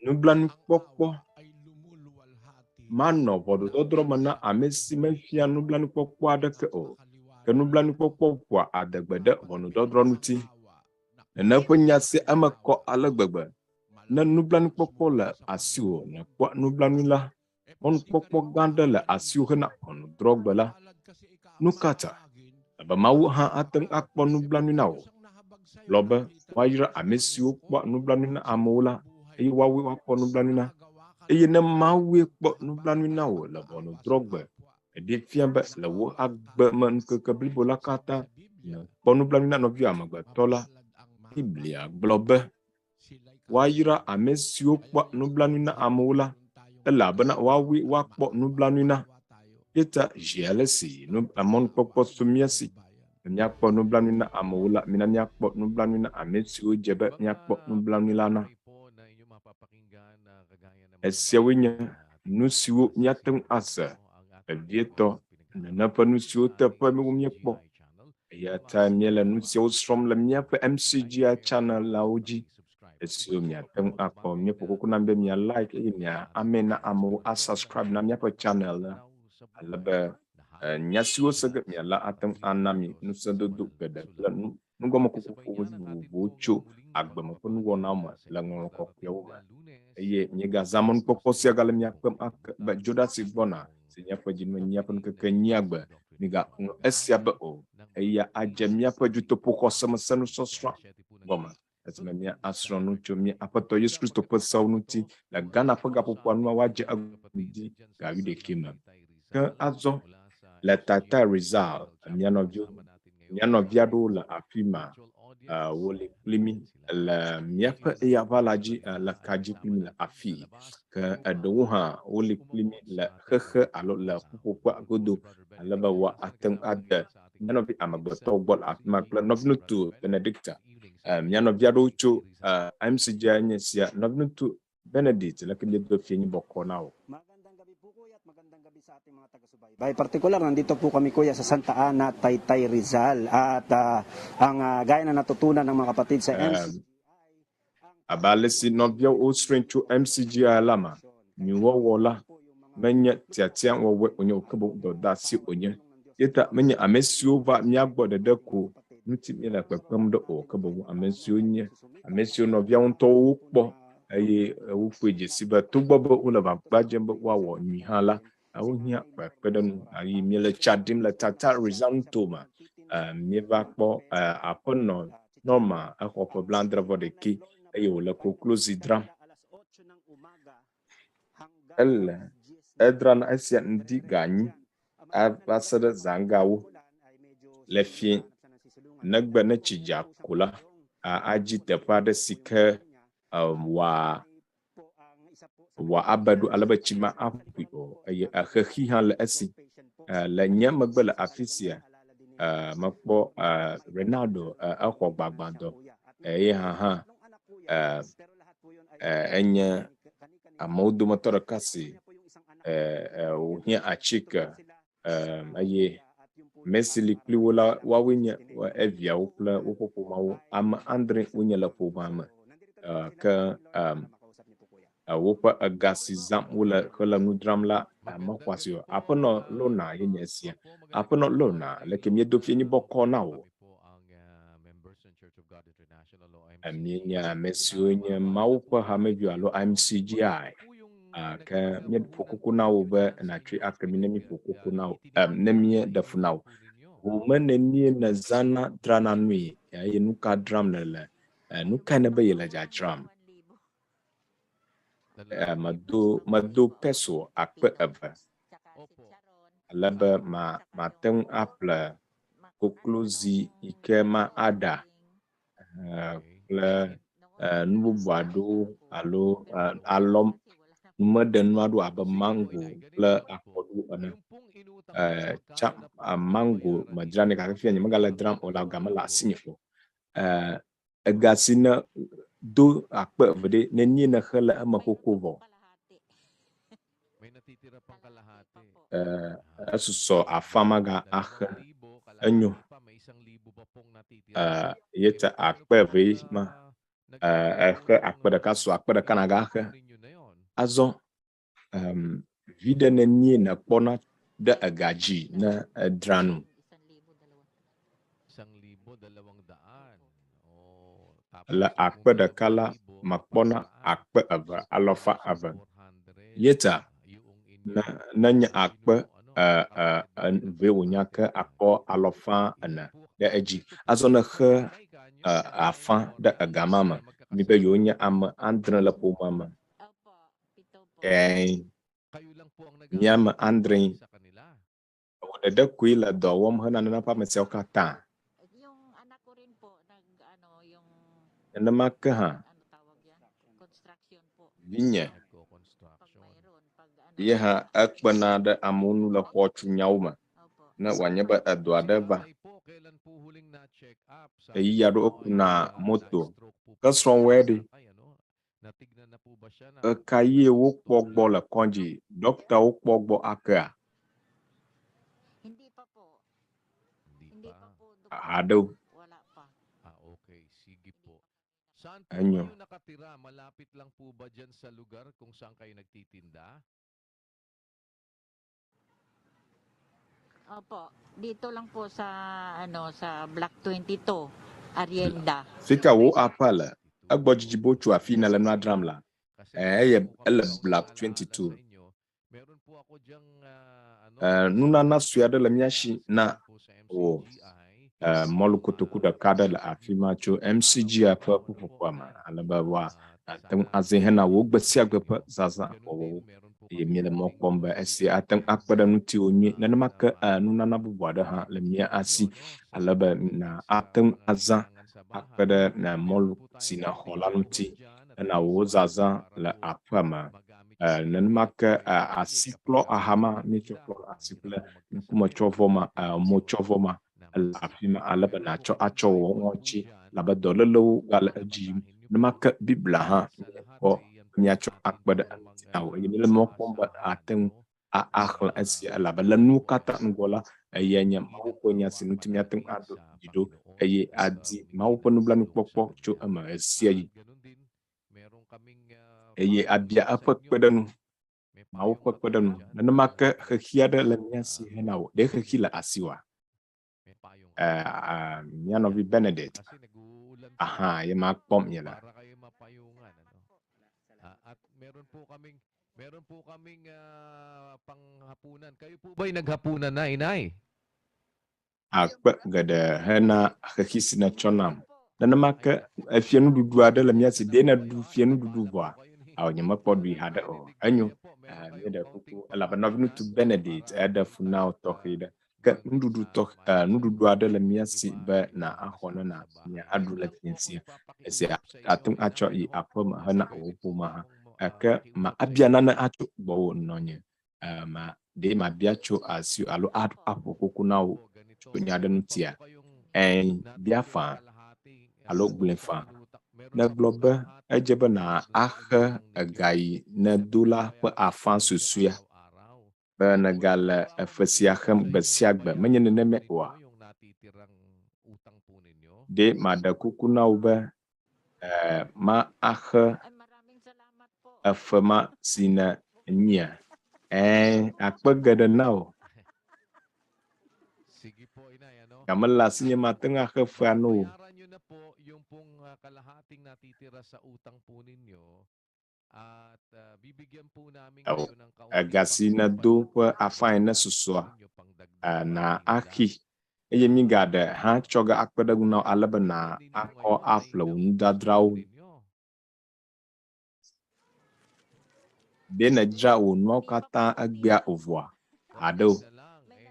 Nublanuikpɔkpɔ manɔ ʋɔnudɔdrɔ̃ me na ame si mefia nublanuikpɔkpɔ aɖeke o ke nublanuikpɔkpɔ ƒoa adegbe ɖe ʋɔnudɔdrɔ̃ ŋuti. Nene ƒe nya si eme kɔ ale gbegbe ne nublanuikpɔkpɔ le asiwò nekpɔ nublanui la mɔnukpɔkpɔ gã aɖe le asiwò hena ʋɔnudrɔ̃gbe la nu ka ta ebe Mawu hã ate ŋu akpɔ nublanui na wò gblɔ be woayra ame siwo kpɔ nublanui na amewo la eye woawoe woakpɔ nublanui na eye ne Mawue kpɔ nublanui na wò le ʋɔnudrɔ̃gbe eɖe fia be le wo agbe me ŋkeke blibo la katã nekpɔ nublanui na nɔviwò amegbetɔ la Biblia gblɔ be woayra ame siwo kpɔ nublanui na amewo la elabena woawoe woakpɔ nublanui na. Yeta zi ale si mɔnukpɔkpɔ so míasi míakpɔ nublanui na amewo la mina míakpɔ nublanui na ame siwo dze be míakpɔ nublanui la na. Esiawoe nye nu siwo míate ŋu ase vevietɔ nene ƒe nu siwo teƒe míekpɔ eya ta míele nu siawo srɔ̃m le míaƒe MCGI Channel lawo dzi esiwo miate ŋu akpɔ míeƒo koko na be mia like eye mia ame na amewo asubscribe na míaƒe channel la alebe nya siwo sege mia la ate ŋu ana mi nusedodo geɖe kple nugɔme kuku vovovowo tso agbeme ƒe nuwɔnawo me le ŋɔŋlɔ kɔkɔeawo me eye miegazã mɔnukpɔkpɔ sia gale miakpem ake be dzoɖasi gbɔna si nye ƒe dzinuenyilia ƒe ŋkeke nyiagbe migaŋlɔ esia be o eya adze míaƒe Dutoƒo Xɔsemesenusɔsrɔ gɔme esime mía asrɔ̃ nu tso mía Aƒetɔ Yesu Kristo ƒe sewo ŋuti le Ghana ƒe gaƒoƒoa nua woadze egbe ga 11 me. Ke azɔ le Tata Rizal mía nɔvi aɖewo le afi ma wole kpli mi le míaƒe eyaʋala dzi le kadzi kpli mi le afi ke eɖewo hã wole kpli mi le xexe alo le ƒuƒoƒe godo alebe woate ŋu ade mía nɔvi amegbetɔwo gbɔ le afi ma kple Nɔviŋutsu Benedicta mía nɔvi aɖewo tso MCGI nye sia Nɔviŋutsu Benedict leke miedo fie nyi bɔkɔ na wo. Baik, partikular nandito po kami kuya sa Santa Ana, Taytay Rizal at ang gaya na natutunan ng mga kapatid sa MCGI. Abale si nɔvia wo srɛ̃ tso MCGI la ma nyuwɔwɔ la menye tiatia wɔwɔ onye okebo dɔdasi onye yeta menye ame siwo va míagbɔ ɖeɖe ko ŋuti míele kpekpem ɖe o ke boŋu ame siwo nye ame siwo nɔvia ŋutɔwo kpɔ eye woƒoe dzesi be togbɔ be wole gbadzem be woawɔ nyui hã la awuhia kpedenu ayi miele chadim le tata result toma mieva kpɔ aƒenɔ norma exɔ ƒe blandrevɔ ɖekɛ eye wole koklozi dram ele edran esia ŋdi ganyi ava se ɖe zangawo le fie negbe ne tsidza ko la adzi teƒe aɖe si ke wòa abeɖo alebe tsi ma aƒoe o eye exexi hã le esi le nye megbe le afi sia mekpɔ Ronaldo exɔ gbagbãdɔ eye hã enye amewo dometɔ ɖeka si wòhiã atsike eye Messi li kpli wo la woawoe nye eviawo kple woƒe ƒomawo ame andre wonye le ƒomea me ke woƒe ega si zam wole hele nu dram la mexɔasi o aƒenɔ lona yenye esia aƒenɔ lona leke miedo fie nyibɔkɔ na wo mienye ame siwo nye Mawu ƒe hamevi alo MCGI ke míeƒo koko na wo be natri akemi ne míeƒo koko na wo ne míeɖe fu na wo home ne mie ne zana drana nui eye nu ka dram le nu ka ne be yele dzadzram medo peso akpe eve alebe mate ŋu aƒle koklozi yike ma ada kple nu bubu aɖewo alo alɔm numeɖenu aɖewo abe mango kple akɔɖu ene mango medzrane gake fia nye megale dram o la game le asinye o ega si ne do akpe eve ɖe ne nie ne xe le eme xoxo vɔ esusɔ afamaga axe enyo yeta akpe eve ma exe akpe ɖeka sɔ akpe ɖeka na ga xe azɔ viɖe ne nie ne kpɔna ɖe ega dzi ne edranu le akpe ɖeka la makpɔna akpe eve alɔfa eve yeta nenye akpe ve wonya ke akpɔ alɔfa ene ɖe edzi azɔ ne xe afã ɖe egama me mi be yewo nye ame andre le ƒomea me miame andre ɖeɖe koe le dɔ wɔm hena nena ƒe ame siawo katã nenema ke hã vinye ye hã ekpena ɖe amewo nu le xɔ tu nyawo me ne wòanye be edo aɖe va eyi ya ɖo ekuna moto ke srɔ̃wɔe ɖi eka ye wokpɔ gbɔ le kɔdzi dɔkta wokpɔ gbɔ akea aɖewo enyo Opo, dito lang po sa sa Block 22, Arienda. Fika wo apale, agbo jijibo chu afina le no adram la. Ele Block 22. Nuna suya de le miashi na o molu kotoku da kada la afima chu MCGI fa pupukwa alaba wa tem azehena wo gbesia gbepa zaza o ye miele mokpombe esi atem akpada nuti onyi nanema ke nunana bubu aɖe ha le mia asi alebe na atem aza akpada na molu si na xola nuti na wo zaza le apama nanema ke asiklo ahama mi choklo asikle kuma chovoma mo chovoma afima alebe na acho wonchi labe dolelo gal eji nema ke bibla ha ko miacho akpada awo yele mokpomba atem akhla asi alaba lanu kata ngola yenya Mawu ko nya sinuti miatem ado dido eye adi Mawu po nubla nukpokpo cho ama esia yi eye abia apa kpedanu Mawu po kpedanu nanema ke khia de le miasi henawo de khila asiwa mianovi Benedict aha ye makpom yela at meron po kaming panghapunan Kayo po ba'y naghapunan na, inay? Akpe gada hena akakisi na chonam. Nana maka fienu dudu ada la miasi dena du fienu dudu bwa. Aw nyama podwi hada o. Anyo da kuku ala Nɔviŋutsu Benedict ada funao tohida. Ka ndudu toh ndudu ada la miasi ba na ahona na nya adula pinsi. Ese atung acho I apoma hana opoma ha. Aka ma abiana na acho bo nonye. Ma de ma biacho asu alo apo kuku na nyada nutia en biafa alo gblẽ na Gblɔ ejebe na ahe egai na dola pe afan susuya be na gale efesia hem besiagbe menye neneme wa de ma da kuku na ube ma ahe efema sina nya akpe gede nao Kamala sinya mateng akefano. Bayaran nyo na po yung pong kalahating natitira sa utang po ninyo at bibigyan po namin kayo ng Agasi na do pa afine na suswa na aki eyemi gada ha choga akpada guna alaba na ako apla unda draw de na dra no kata agbia ovwa ado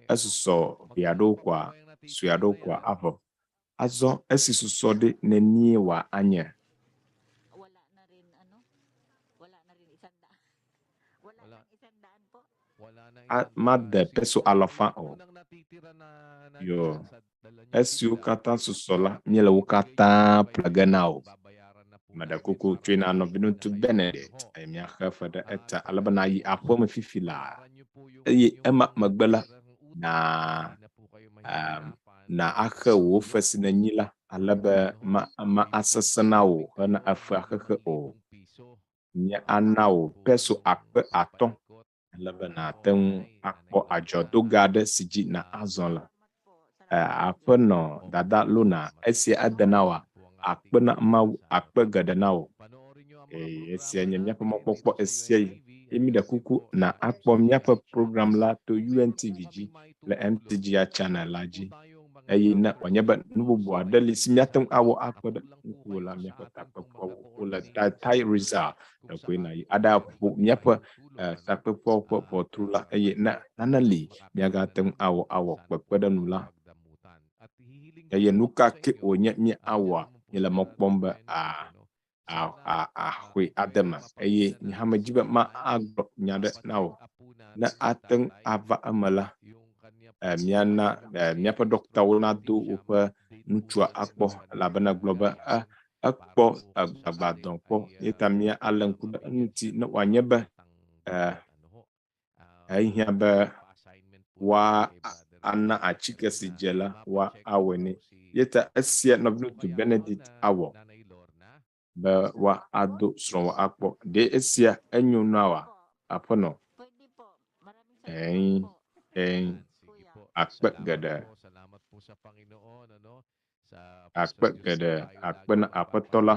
asuso biado kwa suyado kwa avo azo esisuso de nenie wa anya Wala na rin wala na rin 100. Wala na 100 po. made peso alofa o yo esu kata susola nyele wukata plaganao madakoko twena Nɔviŋutsu Benedict emia khafa da eta alabana yi apome fifi la ema magbela na akhe wo fesina nyila alaba ma asasanao na afa akhe o nya anao peso akpe aton alaba na ten akpo ajodo gade siji na azonla apeno dada luna esi adenawa akpe na ma akpe gadenawo esi anya míaƒe mɔkpɔkpɔ esi emi da kuku na akpɔ míaƒe program la to UNTV G le MCGI Channel la dzi eye na wanye be nububu aɖe li si míate awɔ akpe ɖe ŋkuwo la míaƒe takpekpɔwo wole tai result koe na yi ada ƒo míaƒe takpekpɔwo ƒe ʋɔtru la eye na nane li míagate awɔ kpekpeɖenu la eye nu ka ke wonye mí awɔa míele mɔ kpɔm be ahoe adema eye hame dzi be ma agblɔ nya ɖe na wo ne ate ava eme la míana míaƒe dɔktawo na do woƒe ŋutsua akpɔ elabena Gblɔ be ekpɔ agbadɔ kpɔ yeta mía ale ŋku ɖe eŋuti ne wòanye be ehiã be wa ana atsike si dze la wa awɔe nɛ yeta esia Nɔviŋutsu Benedict awɔ be wa ado srɔ̃wɔ akpɔ de esia enyo na wa aƒenɔ akpe geɖe akpe na aƒetɔ la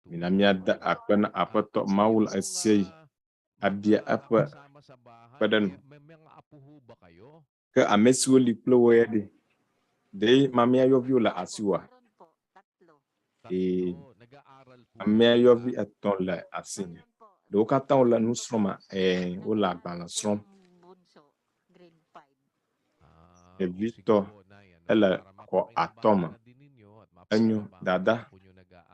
mina míade akpe na aƒetɔ Mawu le esia abia eƒe kpeɖenu ke ame siwo li kple wo ya de mamia yɔviwo le asiwa amea yɔvi etɔ̃ le asinye ɖewo katã wole nu srɔ̃ma wole agbalẽ srɔ̃m evitɔ ele xɔ atɔ me enyo dada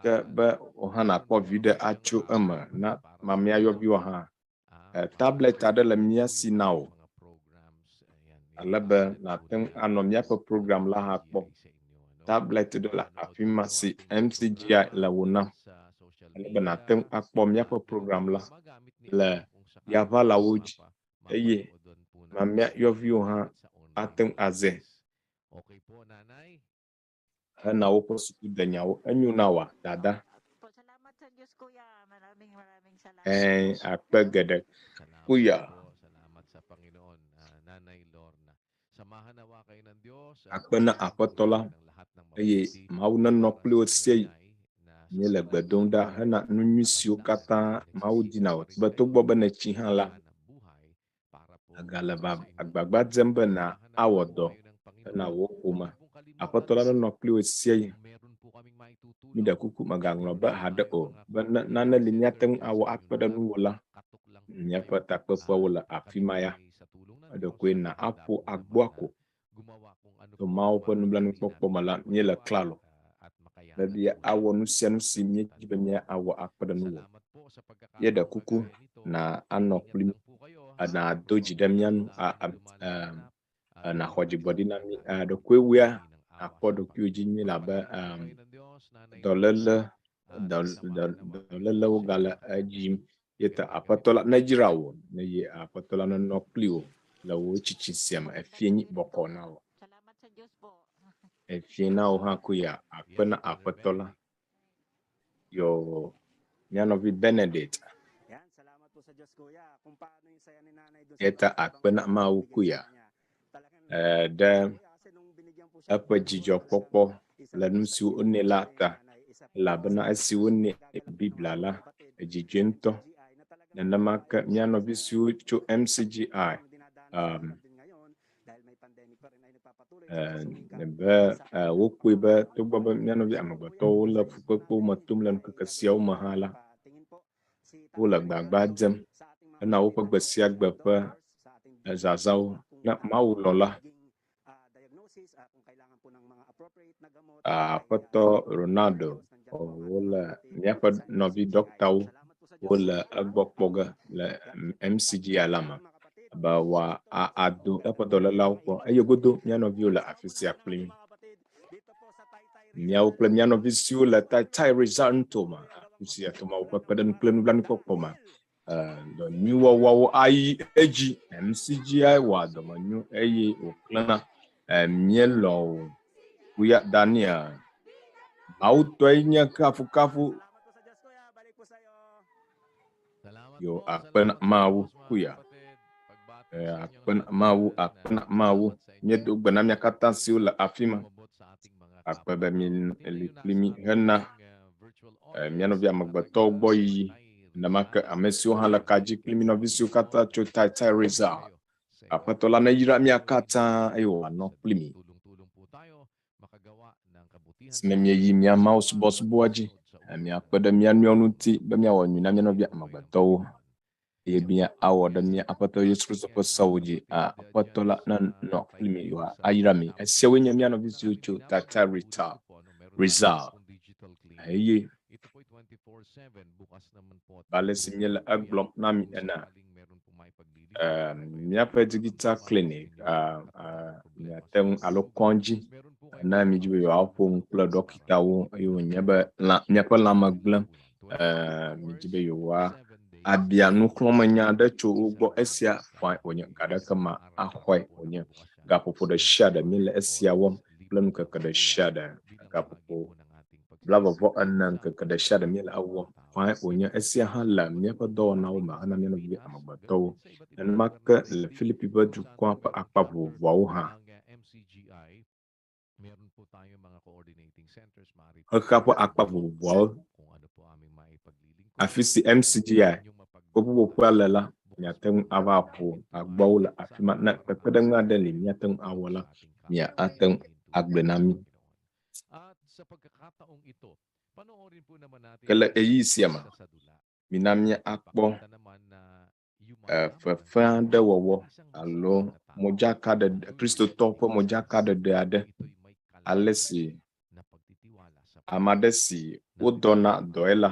ke be wohã nakpɔ vi ɖe atso eme na mamea yɔviwo hã tablet aɖe le mía si na wo alebe nate anɔ míaƒe program la hã kpɔ tablet ɖe le afi ma si MCGI le wo nam alebe nate akpɔ míaƒe program la le yaʋalawo dzi eye mamea yɔviwo hã ate aze hena woƒe sukudenyawo enyo na wa dada akpe geɖe kuya akpe na aƒetɔ la eye Mawu nenɔ kpli wo sia nye le gbe dom ɖa hena nu nyui siwo katã Mawu dina wo be togbɔ be netsi hã la agalaba agbagba dzembe na awodo na wokuma apatola no kli osie mi da kuku magangloba hade o na limiateng awo akpada nu wala nyapa takpepo wala afimaya ado kwena apo agbako to Mawu ƒe nublanuikpɔkpɔ me la míele klalo bebia awɔ nu sia nu si míedzi be míawɔ akpe ɖe nu wɔ. Míeɖe kuku na anɔ kpli na do dzi ɖe mía nu na xɔ dzigbɔɖi na mí ɖokoe wea akpɔ ɖokuiwo dzi míele abe dɔlélewo gale edzim yeta aƒetɔ la nedzra wo eye aƒetɔ la nenɔ kpli wo le wo tsitsi sia me efie nyi bɔkɔ na wo. Efie na wo hã ko ya akpe na aƒetɔ la yo mía nɔvi Benedict yeta akpe na Mawu ko ya ɖe eƒe dzidzɔkpɔkpɔ le nu siwo wonɛ la ta elabena esi wonɛ Biblia la edzidzɔe ŋutɔ. Nenema ke mía nɔvi siwo tso MCGI wokpoe be togbɔ be mía nɔvi amegbetɔwo le fukpekpewo me tom le ŋkeke siawo me hã la wole gbagba dzem hena woƒe gbe sia gbe ƒe zazãwo na Mawu lɔla aƒetɔ Ronaldo wole míaƒe nɔvi dɔktawo wole egbɔ kpɔ ge le MCGI la me be ado eƒe dɔlélawo kpɔ eye godo mía nɔviwo le afi sia kpli mí. Míawo kple mía nɔvi siwo le tai result me afi sia to Mawu ƒe kpeɖeŋu kple nublanuikpɔkpɔ me dɔmenyowɔwɔwo ayi edzi. MCGI wɔa dɔmenyo eye wòklẽna míelɔ kuya Daniel Mawu tɔe nye kafukafu yo akpe na Mawu kuya akpe na Mawu míedo gbe na mía katã siwo le afi ma akpe be míeli kpli mí hena mía nɔvi amegbetɔwo gbɔ yiyi nenema ke ame siwo hã le ka dzi kpli mí nɔvi siwo katã tso tai result aƒetɔ la neyra mía katã eye wòanɔ kpli mí esime míeyi mía Mawu subɔsubɔa dzi míakpe ɖe mía nɔewo ŋuti be míawɔ nyui na mía nɔvi amegbetɔwo eye míawɔ ɖe mía aƒetɔ Yesu Kristo ƒe sewo dzi aƒetɔ la nenɔ kpli mí ayra mí. Esiawoe nye mía nɔvi siwo tso tai result eye ale si míele egblɔm na mí ena míaƒe digital clinic míate ŋu alo kɔndzi na mí dzi be yewoaƒo ŋu kple dɔkitawo eye wònye be míaƒe lãme gblẽm mí dzi be yewoa abia nuxlɔmenya aɖe tso wo gbɔ esia fãe wònye gaɖeke ma axɔe wònye gaƒoƒo ɖe sia ɖe míele esia wɔm kple nukeke ɖe sia ɖe gaƒoƒo blavɔvɔ ene ŋkeke ɖe sia ɖe míele ewɔm fãe wònye esia hã le míaƒe dɔwɔnawo me hena mía nɔvi amegbetɔwo. Nenema ke le Filipi ƒe dukɔa ƒe akpa vovovoawo hã xexea ƒe akpa vovovoawo afi si MCGI ƒoƒoƒoƒea le la míate ŋu ava ƒo agbɔwo le afi ma ne kpekpeɖeŋu aɖe li míate ŋu awɔ la míate ŋu agblẽ na mí. Ke le eyi sia me mina míakpɔ fefe aɖe wɔwɔ alo modzakaɖeɖe kristotɔwo ƒe modzakaɖeɖe aɖe ale si ame aɖe si wodɔna dɔe la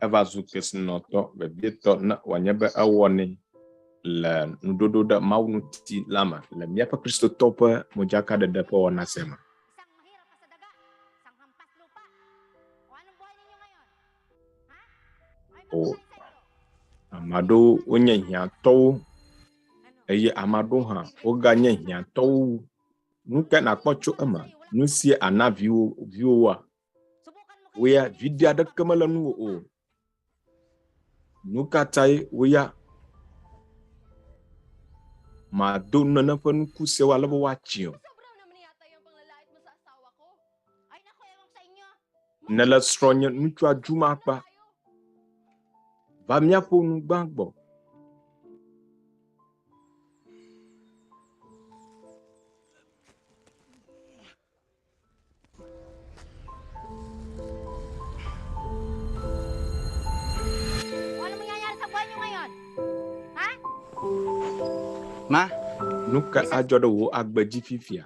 eva zu kesinɔtɔ vevietɔ ne wòanye be ewɔnɛ le nuɖoɖo ɖe Mawu ŋuti la me le míaƒe kristotɔwo ƒe modzakaɖeɖe ƒe wɔna sia me. Ame aɖewo wonye hiãtɔwo eye ame aɖewo hã woganye hiãtɔwo wu. Nu ke nakpɔ tso eme nu sie ana viwowoa woya viɖe aɖeke mele nuwo o. Nu katãe woya mado nene ƒe nuku siawo ale be woatsi o. Nele srɔ̃nye ŋutsua dzumakpa va míaƒo nugbã gbɔ Ma, nuka ajodo wo agbeji fifia.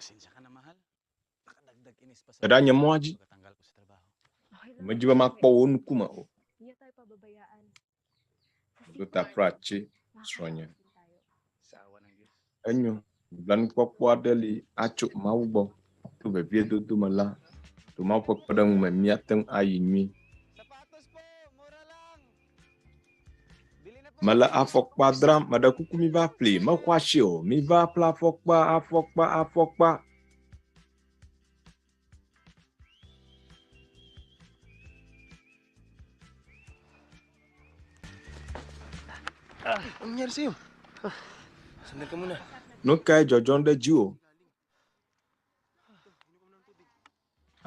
pasensya ka na mahal. Nakadagdag inis pa sa Kadanya mo aji. pagkatanggal ko sa trabaho. Ŋudzedzemakpɔ wo nukume o. Iya tayo pababayaan. Duta prachi sronye. Sa awa ng Diyos. Enyo blan kpɔkpɔ aɖe li atso Mawu gbɔ to vevie dodo me la to Mawu ƒe kpeɖeŋu me míate ŋu ayi nyui. Mele afɔkpa dram, meɖe kuku mi va ƒli, mexɔ asi o, mi va ƒle afɔkpa. Menyari sih. Sebentar kamu na. Nuka dzɔdzɔm ɖe dziwò.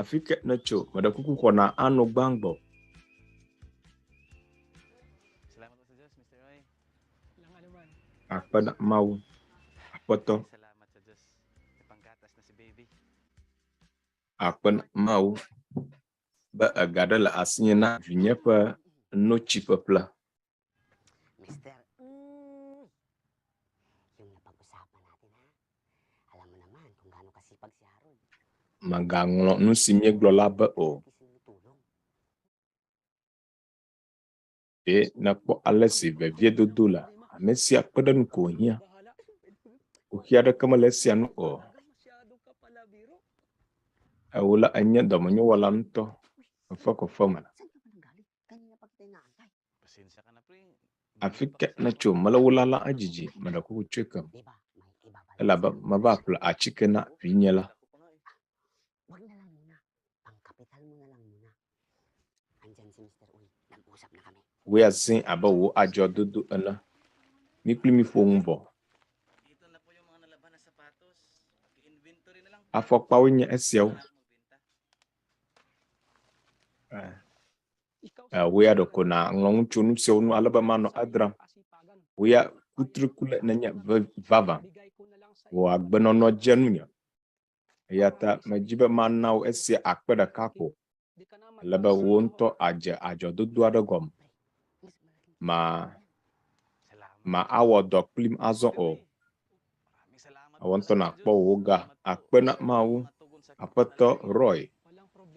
Afi ke ne tso, meɖe kuku xɔna ano gbãgbɔ. Salamat sa Diyos, Mr. Roy. Akpe na Mawu, Aƒetɔ. Salamat sa Diyos. May panggatas na si baby. Akpe na Mawu be ega ɖe le asinye na vinye ƒe notsi ƒeƒle. Mister, yung napag-usapan natin ha. Alam mo naman kung gaano kasipag si Harold. Magaŋlɔ nu si míegblɔ la be o. Ye nekpɔ ale si vevie dodo le, ame sia kpe ɖe nu ko wòhiã. Xoxi aɖeke mele esia nu o. Ewo la enye dɔmenyowɔla ŋutɔ fefe me. Pasensya ka na, pre. Afi ke ne tso mele wo la edzidzi meɖe kuku tsoe kem. Elabe meva ƒle atsike na vinye la. Wag na lang muna. Pangkapital mo na lang muna. Andyan si Mr. Uy. Nag-usap na kami. Woe azẽ abe wo adzɔ dodo ene. Mi kpli mi ƒo ŋu vɔ. Ito na po yung mga nalaban na sapatos. I-inventory na lang. Afɔkpawoe nye esiawo. Woya ɖe ko na ŋlɔ ŋutsu nusiwo nu ale be manɔ edram. Woya kutrikule nenye vava. Wò agbenɔnɔ dze nunye. Eya ta medzi be mana wo esia akpe ɖeka ko. Ale be wo ŋutɔ adze adzɔdodo aɖe gɔme. Ma awɔ dɔ kplim azɔ o. Awɔ ŋutɔ nakpɔ wo ga. Akpe na Mawu, Aƒetɔ Roy.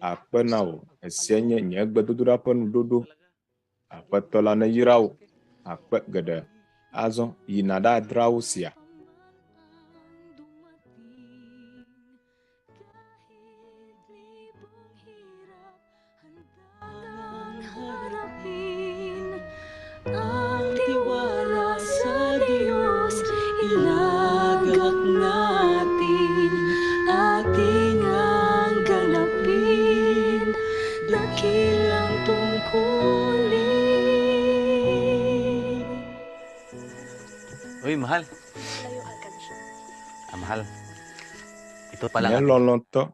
Akpe na wo. Esia nye nye gbedodoɖa ƒe nuɖoɖo. Aƒetɔ la neyra wo. Akpe geɖe. Azɔ yina ɖe adra wo sia. Ang tiwala sa Diyos, ilagak natin, ating ang ganapin, dakilang tungkulin. Uy, mahal. Mahal. Ito pala Nye lɔlɔ̃tɔ.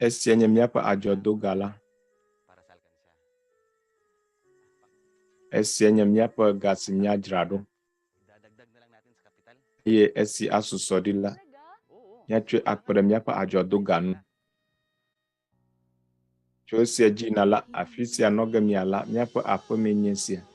Esia nye míaƒe adzɔdoga la. Esia nye míaƒe ga si míadzra ɖo. Eye esi asusɔ ɖi la, míatsɔe akpe ɖe míaƒe adzɔdoga nu. Tso esia dzi yina la, afi sia nɔ ge mia la, míaƒe aƒeme nye sia.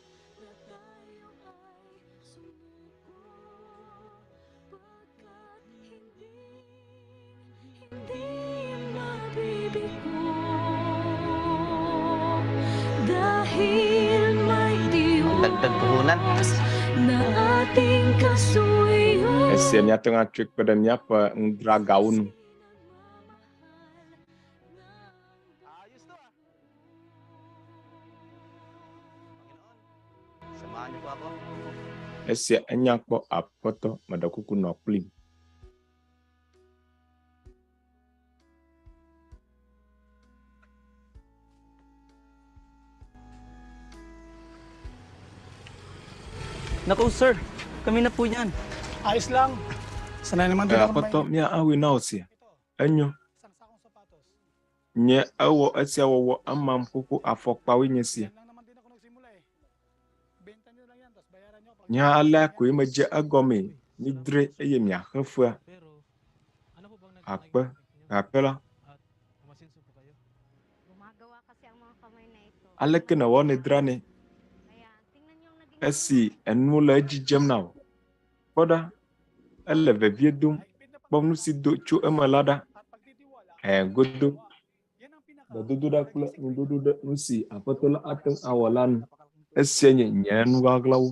Dagdag puhunan. Esia míate ŋu atsoe kpe ɖe míaƒe ŋudragawo nu. Samahan niyo po ako. Esia enya kpɔ Aƒetɔ meɖe kuku nɔ kplim. Naku sir, kami na po yan. Ayos lang. Sanay naman din ako Aƒetɔ mía awoe na wo sia. Enyo. Nye ewɔ esia wɔwɔ emam xoxo afɔkpawoe nye sia. Nye alea koe medze egɔme midre eye miaxe fea. Akpe la. Gumagawa kasi ang mga kamay na ito aleke na wane drane esi enu le edzidzem na wo kpɔɖa ele vevie dom kpɔ nu si do tso eme la ɖa godo bedodoɖa kple nudodo ɖe nu si aƒetɔ la ate ŋu awɔ la nu esia nye nye nu ɣaɣlawo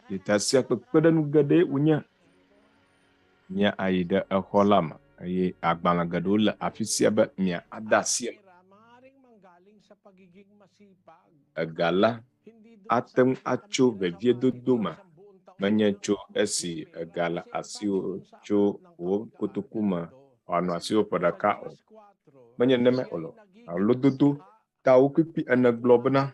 yetasia kpekpeɖenu geɖe wonye nye ayi ɖe exɔ la me eye agbalẽ geɖewo le afi sia be mia ada asi ega la ate ŋu atso vevie dodo me menye tso esi ega le asiwo tso wo kotoku me wòanɔ asiwo ƒe ɖeka o menye neme o lo alo dodo ta wo kpekpe ene gblɔ bena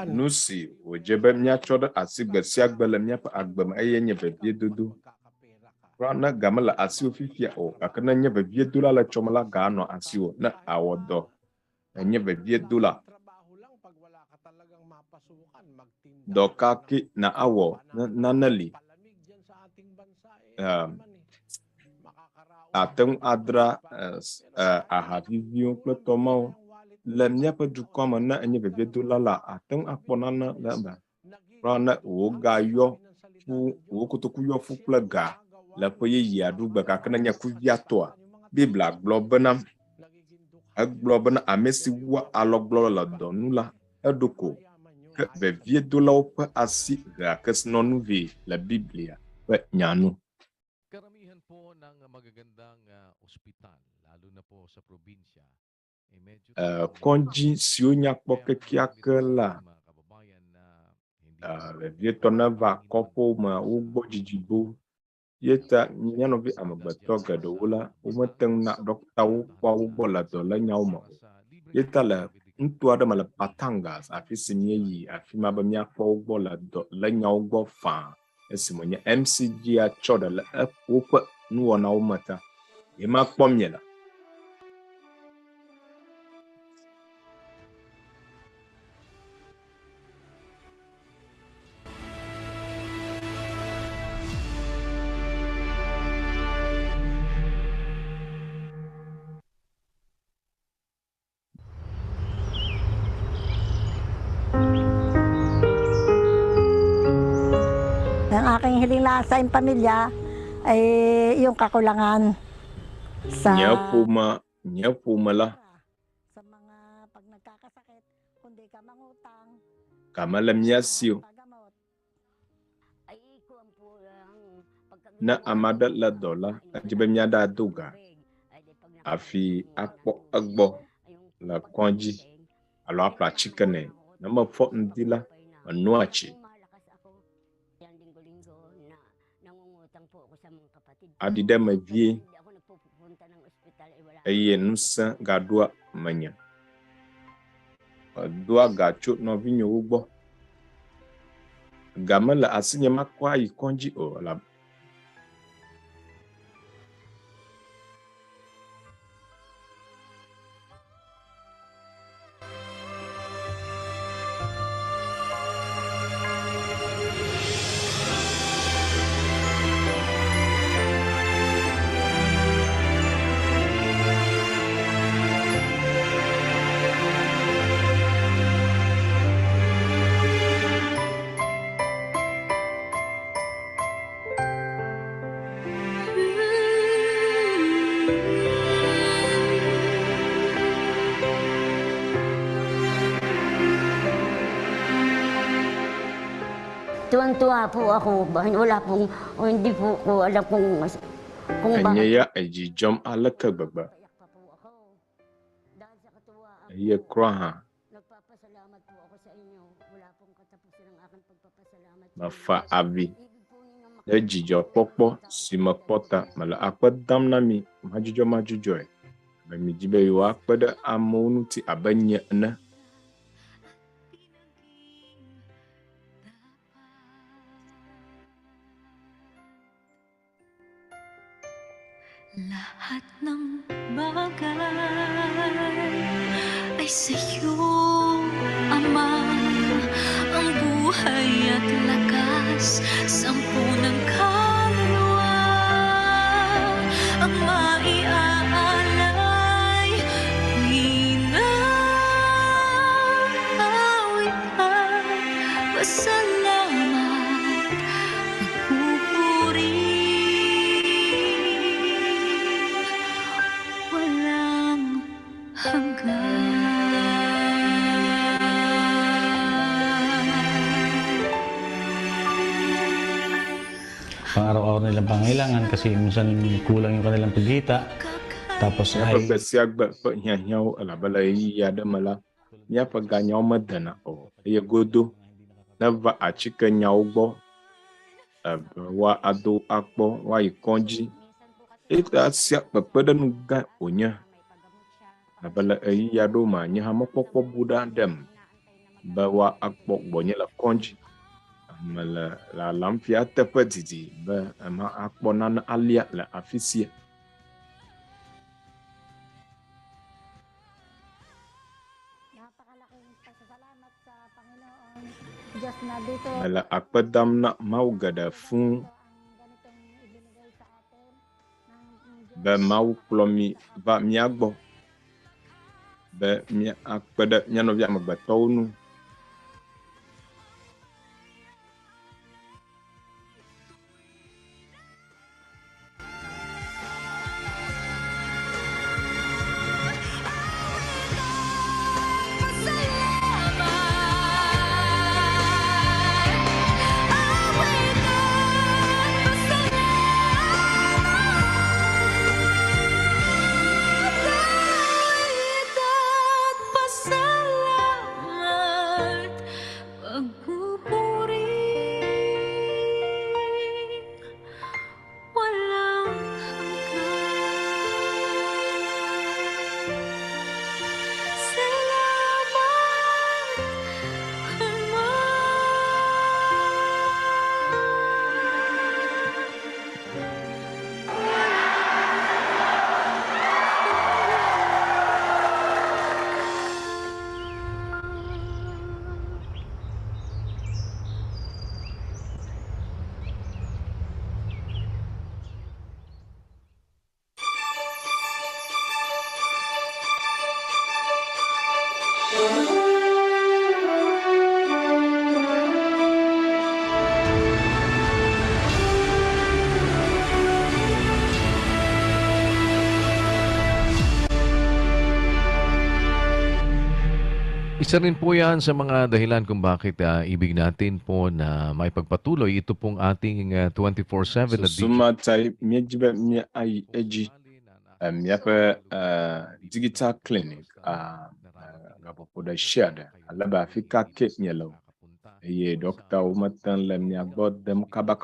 nu si wòdze be míatsɔ ɖe asi gbe sia gbe le míaƒe agbe me eye nye vevie dodo ne ga mele asiwo fifia o gake ne nye vevie do la le tsɔme la ga anɔ asiwo ne awɔ dɔ enye vevie do la dɔkake na awɔ nane li ate ŋu adra aha viviwo kple tɔmawo le míaƒe dukɔ me ne enye vevie do la ate ŋu akpɔ nane le eme ne wogayɔ fu wo kotoku yɔ fu kple ga le ƒe yeyea ɖugbe gake ne nye kuvia tɔa Biblia gblɔ bena ame si wua alɔgblɔ le dɔnu la eɖo ko ke vevie dolawo ƒe asi hea kesinɔnu vɛ le Biblia ƒe nyanu. Karamihan po ng magagandang ospital lalo na po sa probinsya. Kɔndzi siwo nyakpɔ kekeake la vevietɔ ne va kɔƒewo me wogbɔ dzidzibo ye ta mianɔvi amegbetɔ geɖewo la womete ŋu na ɖɔkitawo kpɔ wogbɔ le dɔ le nyawo me o ye ta le ŋutu aɖe me le Patangas afi si míeyi afi ma be míakpɔ wogbɔ le dɔ le nyawo gbɔ faa esime nye MCGI tsɔ ɖe le woƒe nuwɔnawo me ta ye makpɔ mie la. Ang aking hiling lang sa pamilya ay yung kakulangan sa nyapuma sa mga pag nagkakasakit kundi ka mangutang kamala miasio na amada la dola ajibe miada duga afi akpo agbo la konji alo apla chikene na mafo ndila manuachi adida mavie eye nusa gadua manya dua gacho nɔvinyowɔwɔ gbɔ game le asinye makɔ ayi kɔndzi o la Tuwang-tuwa po ako, wala pong, hindi po ko alam kung bakit. Ya ejijom alaka baba. Ye kraha. Mafa abi. Ejijo popo si mapota mala akpa damna mi majujo e. Ba mi jibe yo akpa de amonu ti abanye na. Lahat ng bagay ay sa'yo, Ama, ang buhay. buhay at lakas, sampunang kaluluwa ang maiaalay. Awit at pasalamat, pagpupuri, walang hanggan. Pang-araw-araw nilang pangailangan kasi minsan kulang yung kanilang pagkita. Tapos ay Siag nyawo ala balai ya da mala nya paga nyawo madana o ya godo na va achika nyawo gbo wa ado akpo wa ikonji ita siak pepada nuga onya na bala ya do ma nya hamokoko buda dem bawa akpo gbonya la konji mala la lampia tepedidi ba ma akpo nan alia la afisia. Mala akpadam na mau gada fun ba mau plomi ba miagbo ba mi akpada nyano vya mabatonu Isa rin po yan sa mga dahilan kung bakit ibig natin po na may pagpatuloy ito pong ating 24/7 na sumatay miajiba mia ai eji miaƒe digital clinic gapopo da share alaba fika ke mielo ye doctor umatan la miagbo dem kaba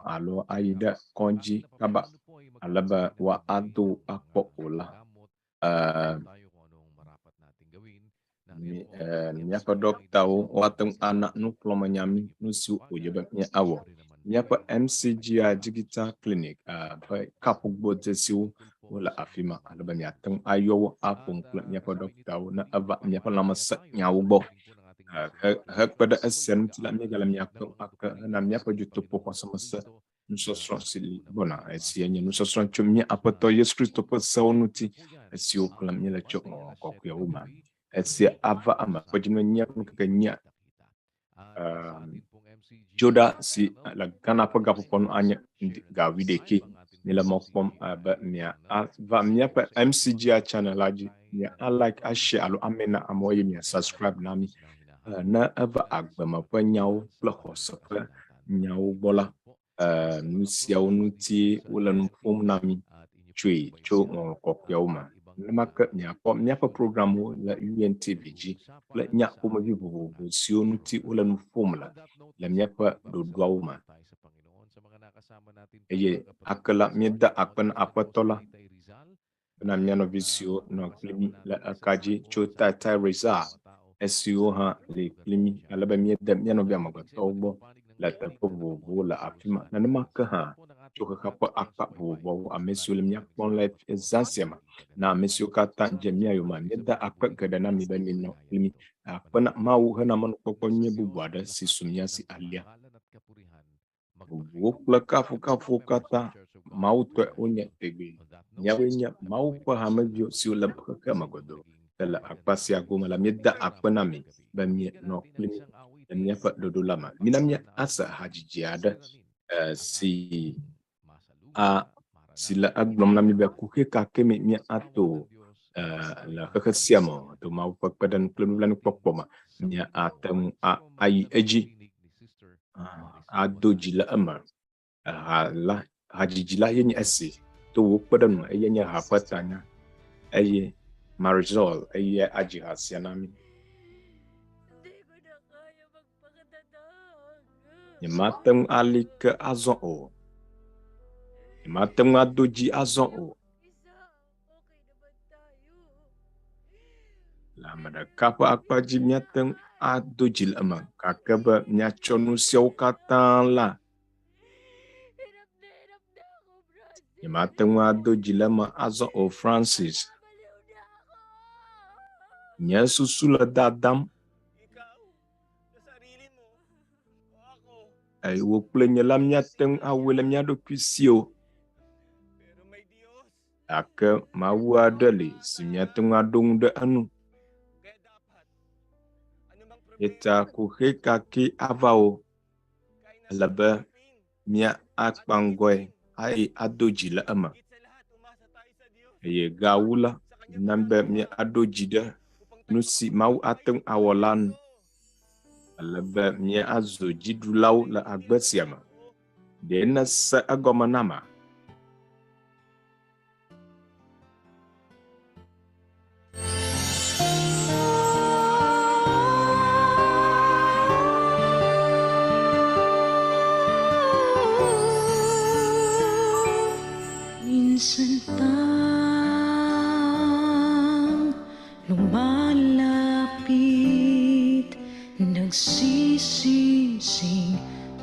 alo aida konji kaba alaba wa adu akpo ola miaƒe doctor watem anak nuxlɔ menyami nusiwo yebe míawo míaƒe MCGI digital clinic kapu gbɔdzesiwo wole afi ma alebe miate ayɔwo aƒom kple míaƒe doctorwo ne eva míaƒe lãmesẽ nyawo gbɔ hekpe ɖe esia ŋuti la míegale miakpe ake hena míaƒe Dutoƒo Xɔsemesenusɔsrɔ si gbɔna esia nye nusɔsrɔ tso mía Aƒetɔ Yesu Kristo ƒe sewo ŋuti esiwo xlẽm míele tso kɔkɔewo me. Esia ava ame ƒe dzinuenyilia ŋkeke nyia Joda si le Ghana ƒe gaƒoƒo nu anye ga 11 míele mɔ kpɔm be miava míaƒe MCGI Channel la dzi mia like share alo amena amewo ye mia subscribe na mi ne eva agbeme ƒe nyawo kple xɔse ƒe nyawo gbɔ la nusiwo ŋuti wole nu ƒom na mi tsoe tso kɔkɔewo me. Nemake miakpɔ míaƒe programwo le UNTV dzi kple nya ƒomevi vovovo siwo ŋuti wole nu ƒom le míaƒe ɖoɖoawo me. Eye ake la míeda akpe na Aƒetɔ la bena mía nɔvi siwo nɔ kpli mi le eka dzi tso Tata Reza esiwo hã le kpli mi alebe míede mía nɔvi amegbetɔwo gbɔ le teƒe vovovowo le afi ma. Nenemake hã tso xexa ƒe akpa vovovowo ame siwo le míakpɔm le zã sia me na ame siwo katã dze mía yome míeda akpe geɖe na mi be mienɔ kpli mi Akpena Mawu hena menukpɔkpɔnya bubu aɖe si sumia si alia. Wokple kafu kata Mawu tɔe wonye tegbe. Nyawoe nye Mawu ƒe hameviwo siwo le xexe me godoo. Ke le akpa sia gome la míeda akpe na mi be mienɔ kpli mi le míaƒe ɖoɖo la me. Mina míase hadzidzi aɖe si le egblɔm na mi be kuxe kake mi míato le xexe sia me to Mawu ƒe kpeɖeŋu kple nublanuikpɔkpɔ me míate ŋu ayi edzi ado dzi le eme. Hadzidzi la ye nye esi to wo kpeɖeŋu eye nye ha ƒe tanya eye Marizol eye adzi ha sia na mi. Nyemate ŋu ali ke azɔ o. Nyemate ŋu ado dzi azɔ o. Le ame ɖeka ƒe akpa dzi míate ŋu ado dzi le eme gake be míatsɔ nu siawo katã la nyemate ŋu ado dzi le eme azɔ o. Francis, nye susu le dadam eye wo kple nye la míate ŋu awoe le mía ɖokui si o. Gake Mawu aɖe li si míate ŋu aɖo ŋu ɖe enu. Eta kuxe kake ava o ele be mía akpa ŋgɔe ayi ado dzi le eme. Eye gawu la na be mía aɖo dzi ɖe nu si Mawu ate ŋu awɔ la nu. Ele be mía azu dziɖulawo le agbe sia me. Ɖe nese egɔme na ma. Minsan pang lumalapit, nagsisising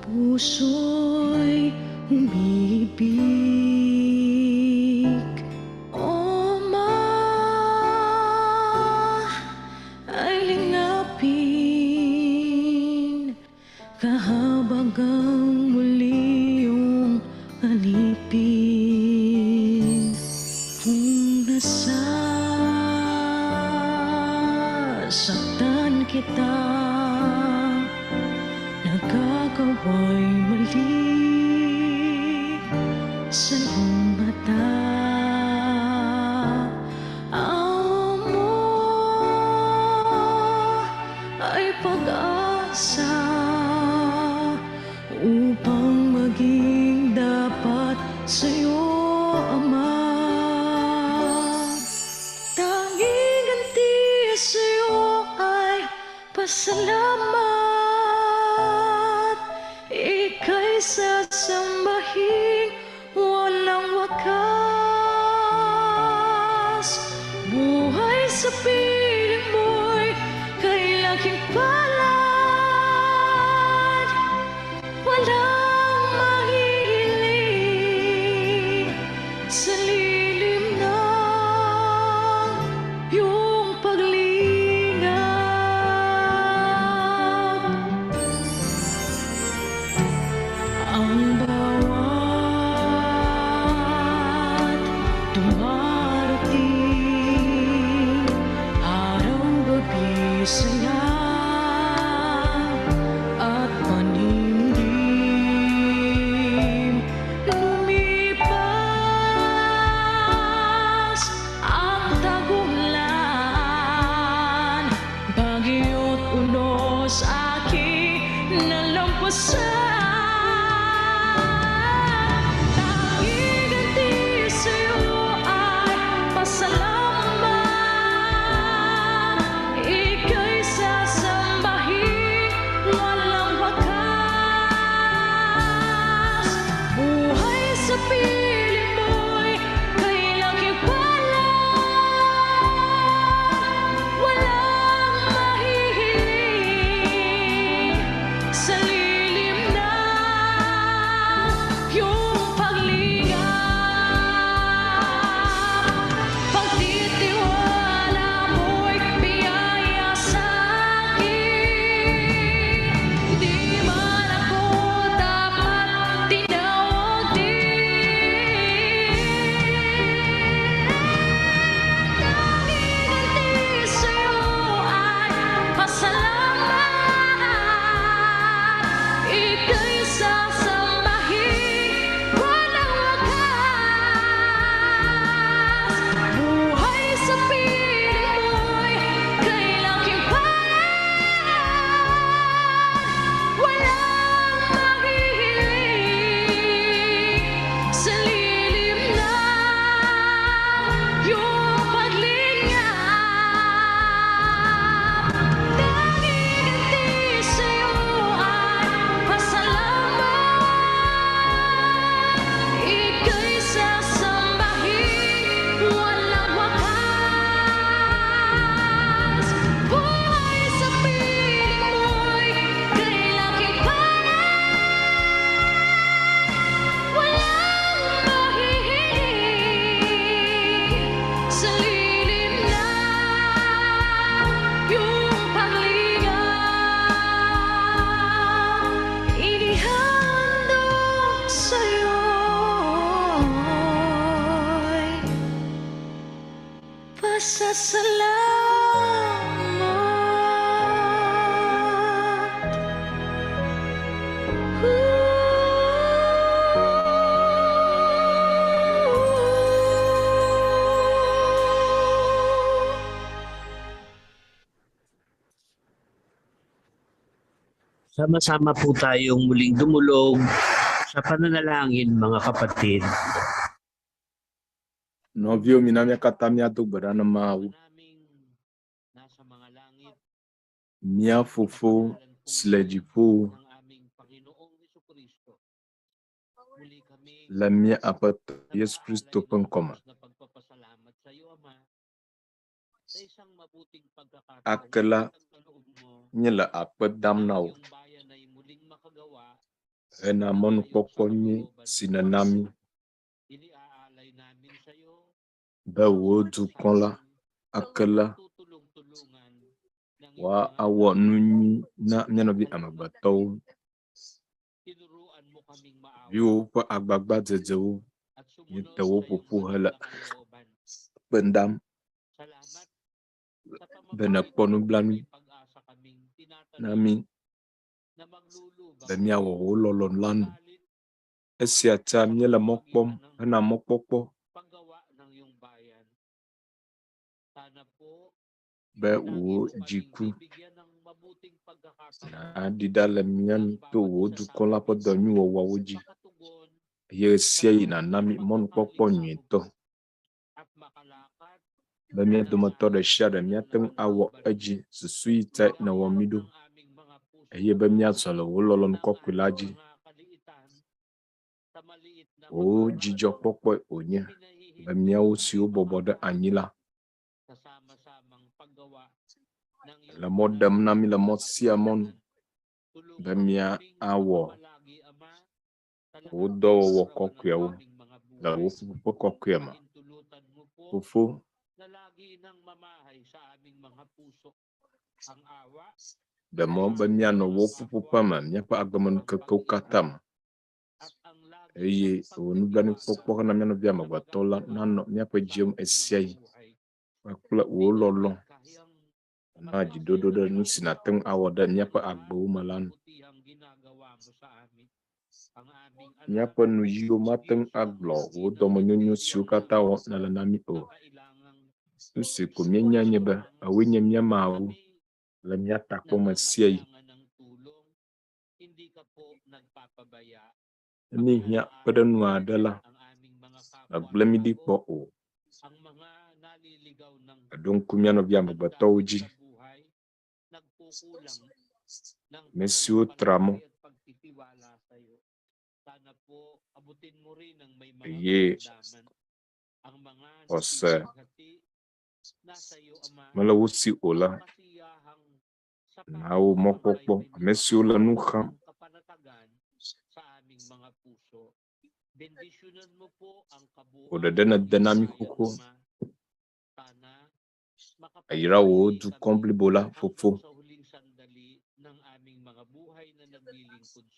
puso'y umibig. O Ma, ay lingapin, kahabagang muli yung alipin. Kung nasasaktan kita, nagkagawa'y mali sa iyong mata. Ang mo ay pag-asa upang maging dapat sa'yo, Ama. Tanging ganti sa'yo ay pasalamat. Ika'y sasambahin walang wakas. Buhay sa piling mo'y kay laking palad. Walang mahihiling Sama-sama po tayong muling dumulog sa pananalangin, mga kapatid. Nɔviwo mina míakatã míado gbe ɖa na Mawu. Mía Fofo si le dziƒo le mía Aƒetɔ Yesu Kristo ƒe ŋkɔ me. Ake la nye le akpe dam na wo hena mɔnukpɔkpɔ nyui si nèna mí be wò dukɔ la ake la wòawɔ nu nyui na mía nɔvi amegbetɔwo, viwo ƒe agbagba dzedzewo, míete wo ƒoƒu hele kpe dam be nekpɔ nublanui na mí be míawɔ wò lɔlɔ la nu. Esia ta míele mɔ kpɔm hena mɔkpɔkpɔ be wò dziku aɖi ɖa le mía nu to wò dukɔ la ƒe dɔ nyui wɔwɔwo dzi. Eye sia yi nana mí mɔnukpɔkpɔ nyuitɔ be mía dometɔ ɖe sia ɖe míate ŋu awɔ edzi susu yi te nèwɔ mí ɖo, eye be míazɔ le wò lɔlɔ̃nu kɔkɔe la dzi. Wò dzidzɔkpɔkpɔe wònye be míawo siwo bɔbɔ ɖe anyi la le mɔ ɖem na mí le mɔ sia mɔnu be mía awɔ wò dɔwɔwɔ kɔkɔewo le wò ƒuƒoƒe kɔkɔe me. Fofo, ɖe mɔ be míanɔ wò ƒuƒoƒe me míaƒe agbemenukekewo katã me, eye wò nublanuikpɔkpɔ hena mía nɔvi amegbetɔ la nanɔ míaƒe dziem esia yi kple wò lɔlɔ̃ na dziɖoɖo ɖe nu si nàte ŋu awɔ ɖe míaƒe agbewo me la nu. Míaƒe nuyiwo mate ŋu agblɔ wò dɔmenyonyo siwo katã wɔm nèle na mí o. Nu si ko míenya nye be èwoe nye mía Mawu le mía takpɔme sia yi. Ne hiã kpe ɖe nu aɖe la, ègblẽ mí ɖi kpɔ o. Eɖo ŋku mía nɔvi amegbetɔwo dzi, ame siwo tra mɔ, eye xɔse mele wo si o la, na wo mɔkpɔkpɔ. Ame siwo le nu xam, wò ɖeɖe nede na mí xoxo, eyra wò dukɔ blibo la, Fofo.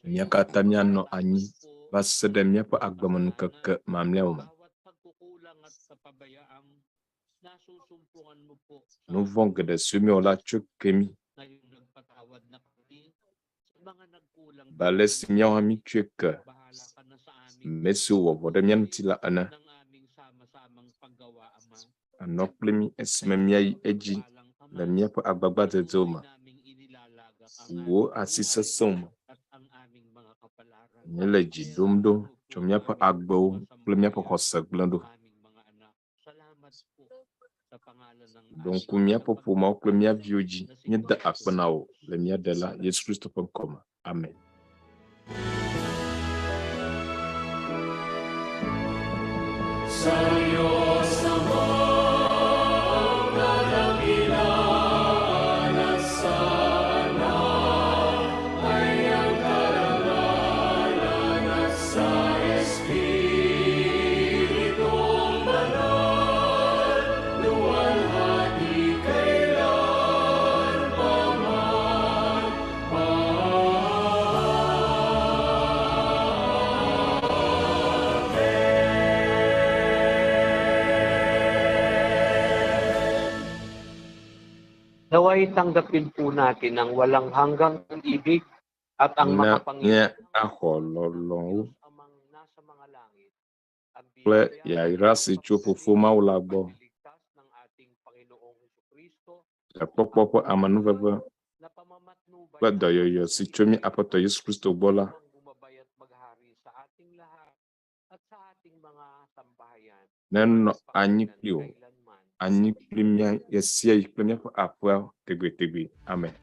Mía katã míanɔ anyi va se ɖe míaƒe agbemenukeke mamlɛawo me. Nu vɔ̃ geɖe siwo míewɔ la tso ke mí. Be ale si míawo hã mítsoe ke ame siwo wɔ vɔ ɖe mía ŋuti la ene. Enɔ kple mí esime míayi edzi le míaƒe agbagbadzedzewo me, wò asi sesẽwo me. Míele dzi ɖom ɖo tso míaƒe agbewo kple míaƒe xɔse gblẽ ɖo. Ɖo ŋku míaƒe ƒomeawo kple mía viwo dzi, míede akpe na wò le mía Ɖela Yesu Kristo ƒe ŋkɔ me. Amen. naway tanggapin po natin ang walang hanggang ibig at ang makapangyarihan amang nasa mga langit. Kple yayra si chupu fuma ulagbo. Ng ating Panginoong Jesucristo Popo amanuveve. Kple doyoyo si chumi apoto Yesus Kristo bola. bumabay at maghari sa ating lahat at sa ating mga sambahayan. Neno anyiplimia yesia iklimia po apwa tegwe. Amen.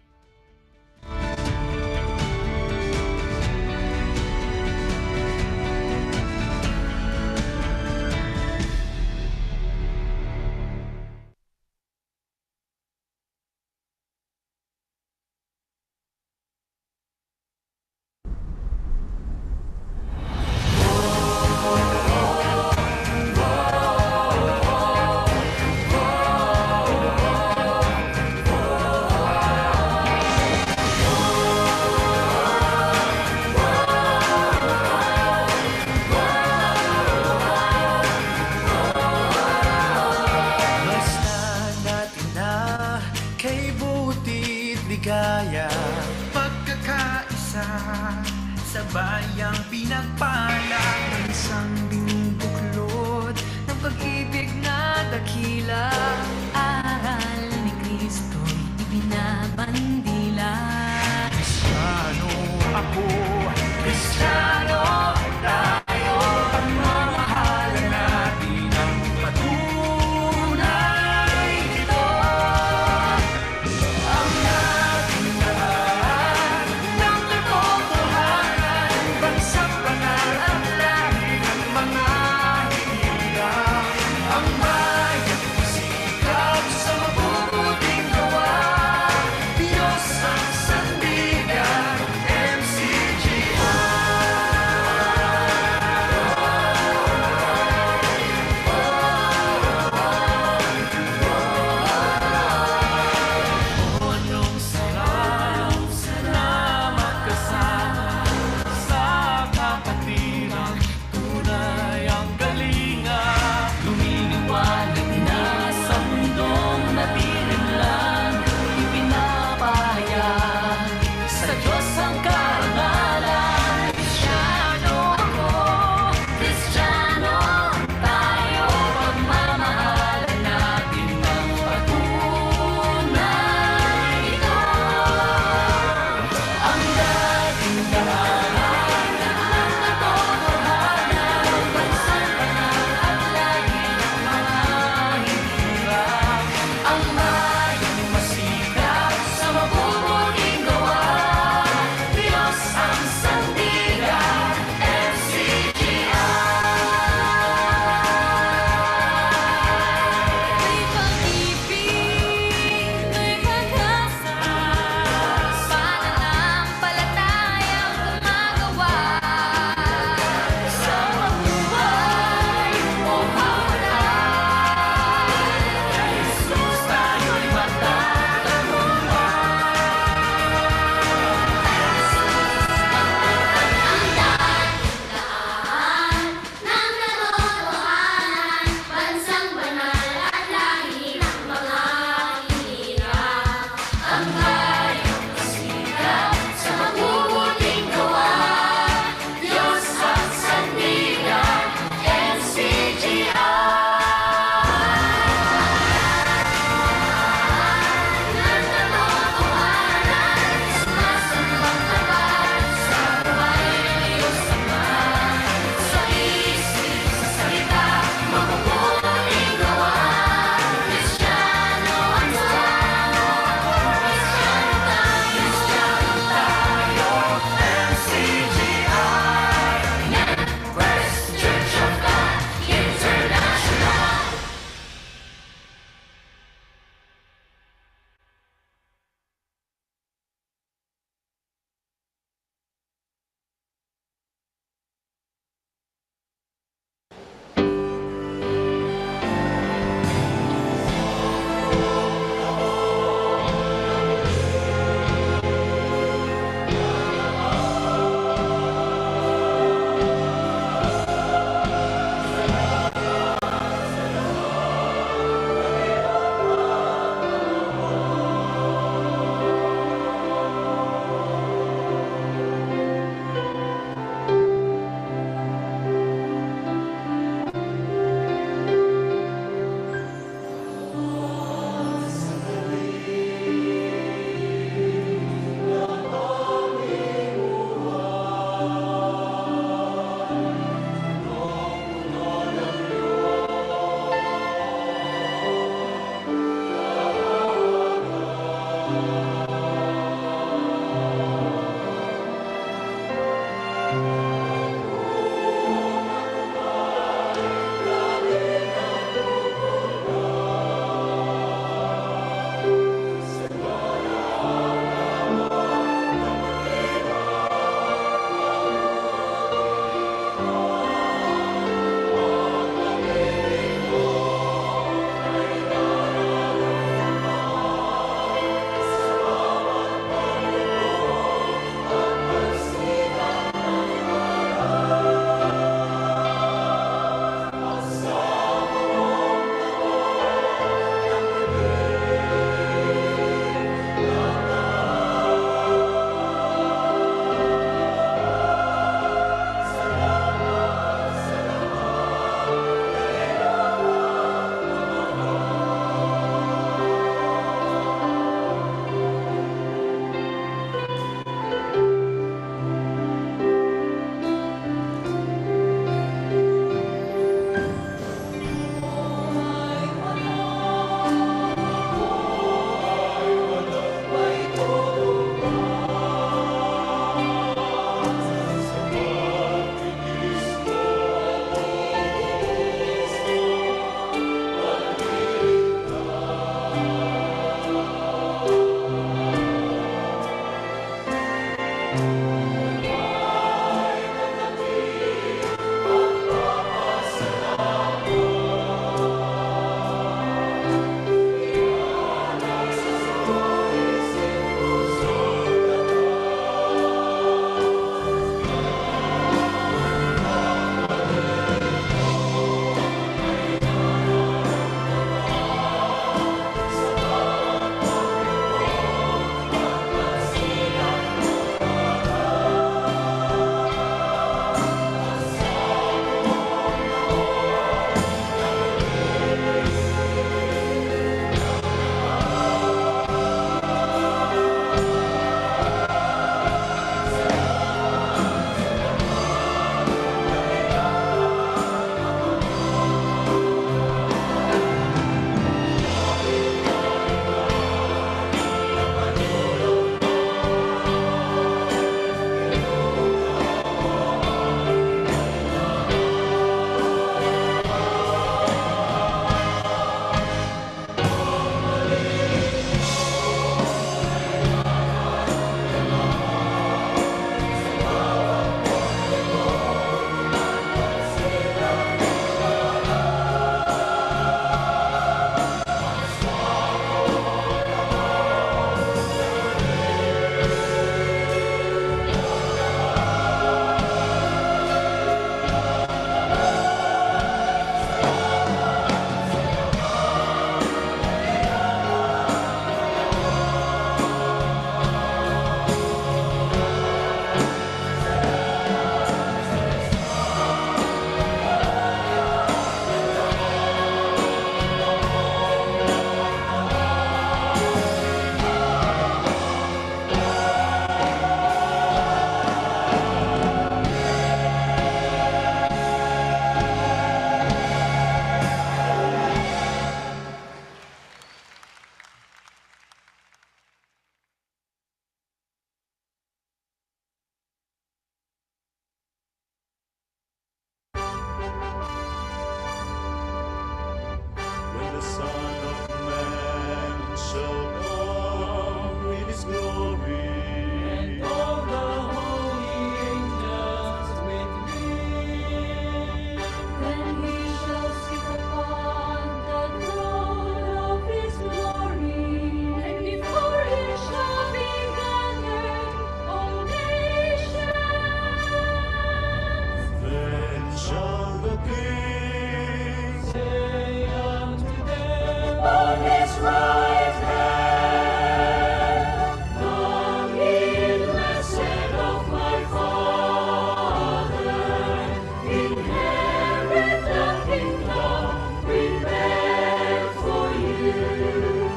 kingdom prepared for you.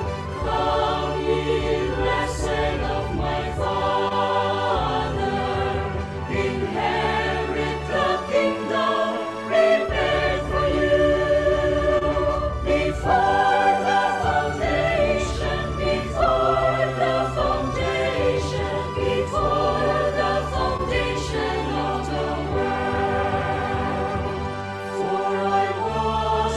Come ye blessed of my Father, inherit the kingdom prepared for you. Before the foundation of the world. For I was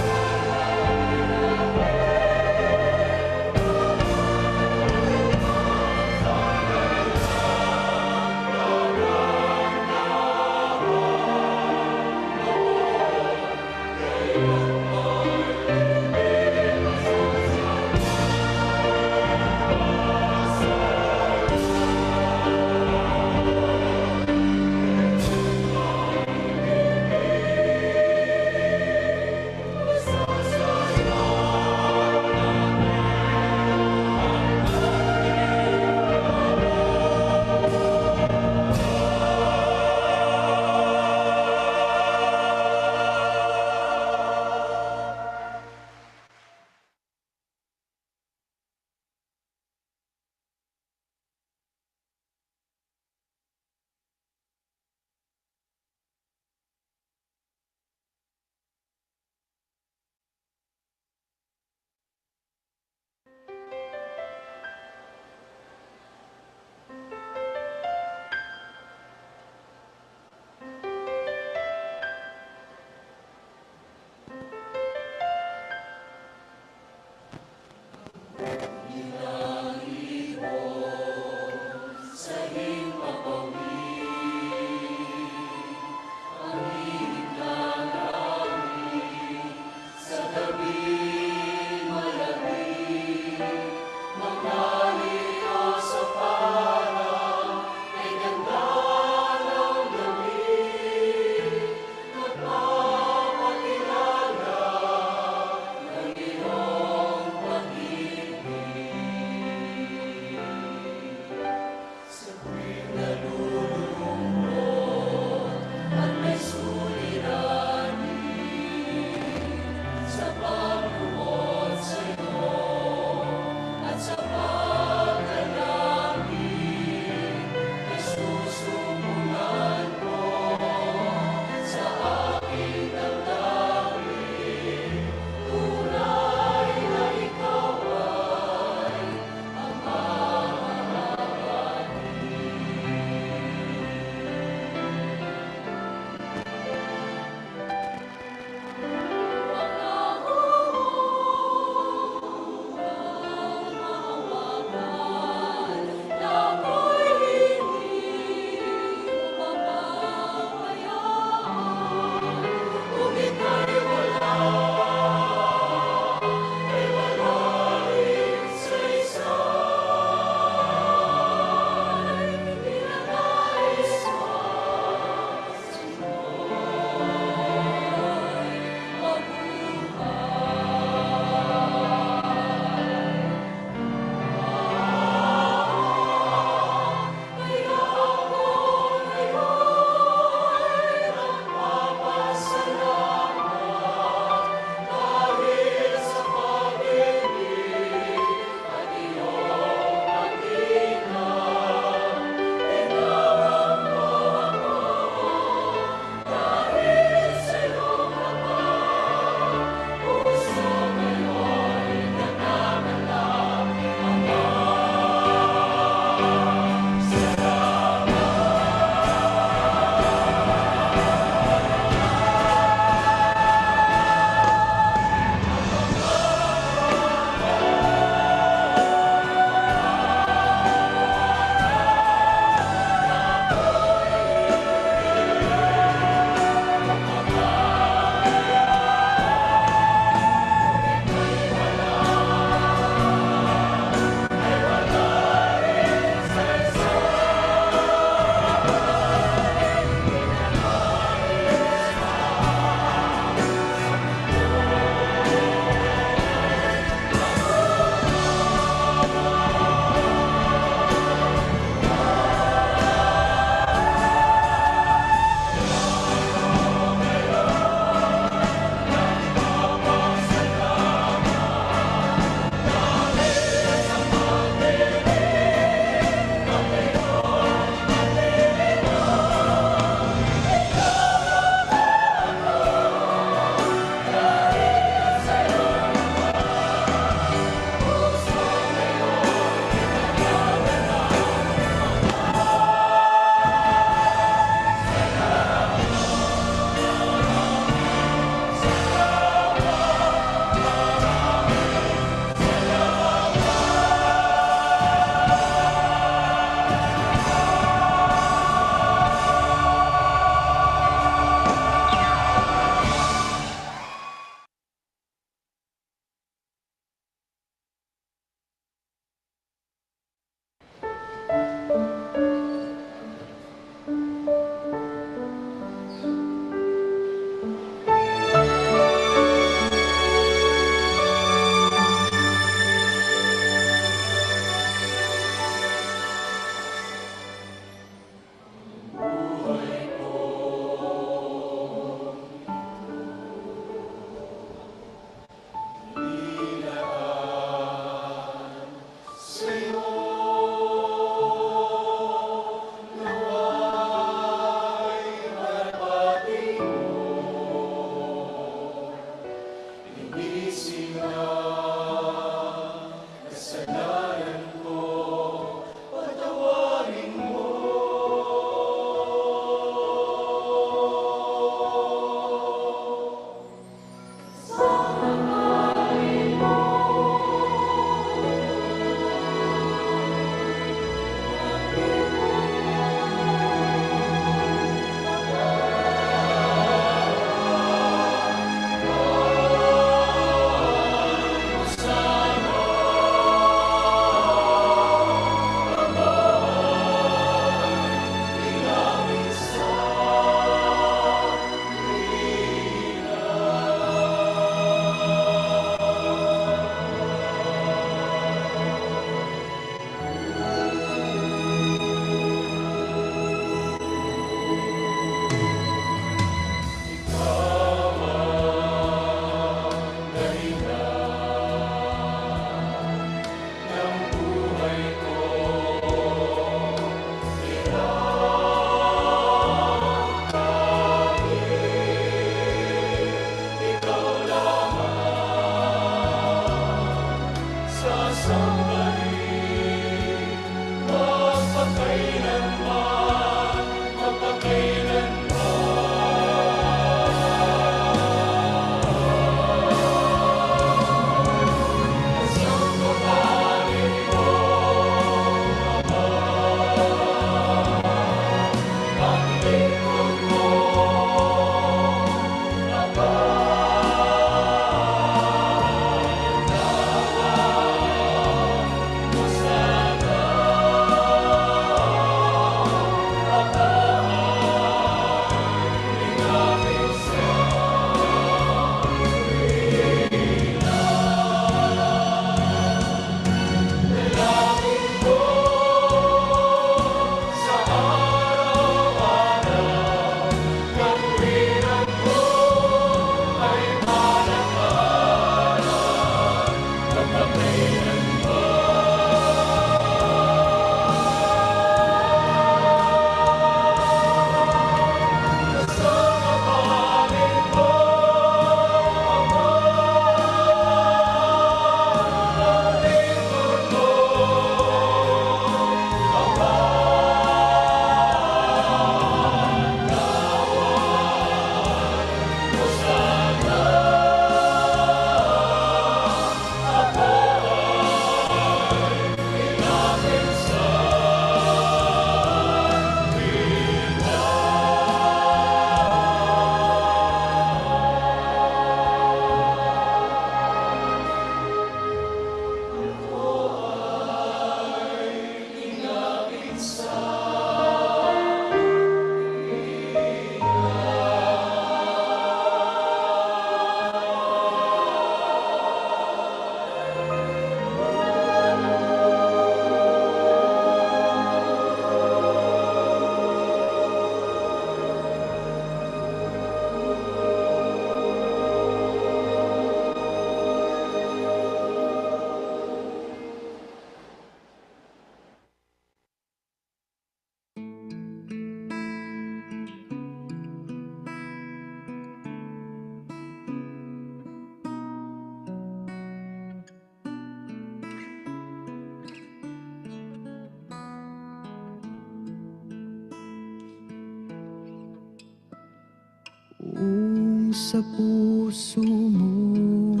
Kung sa puso mo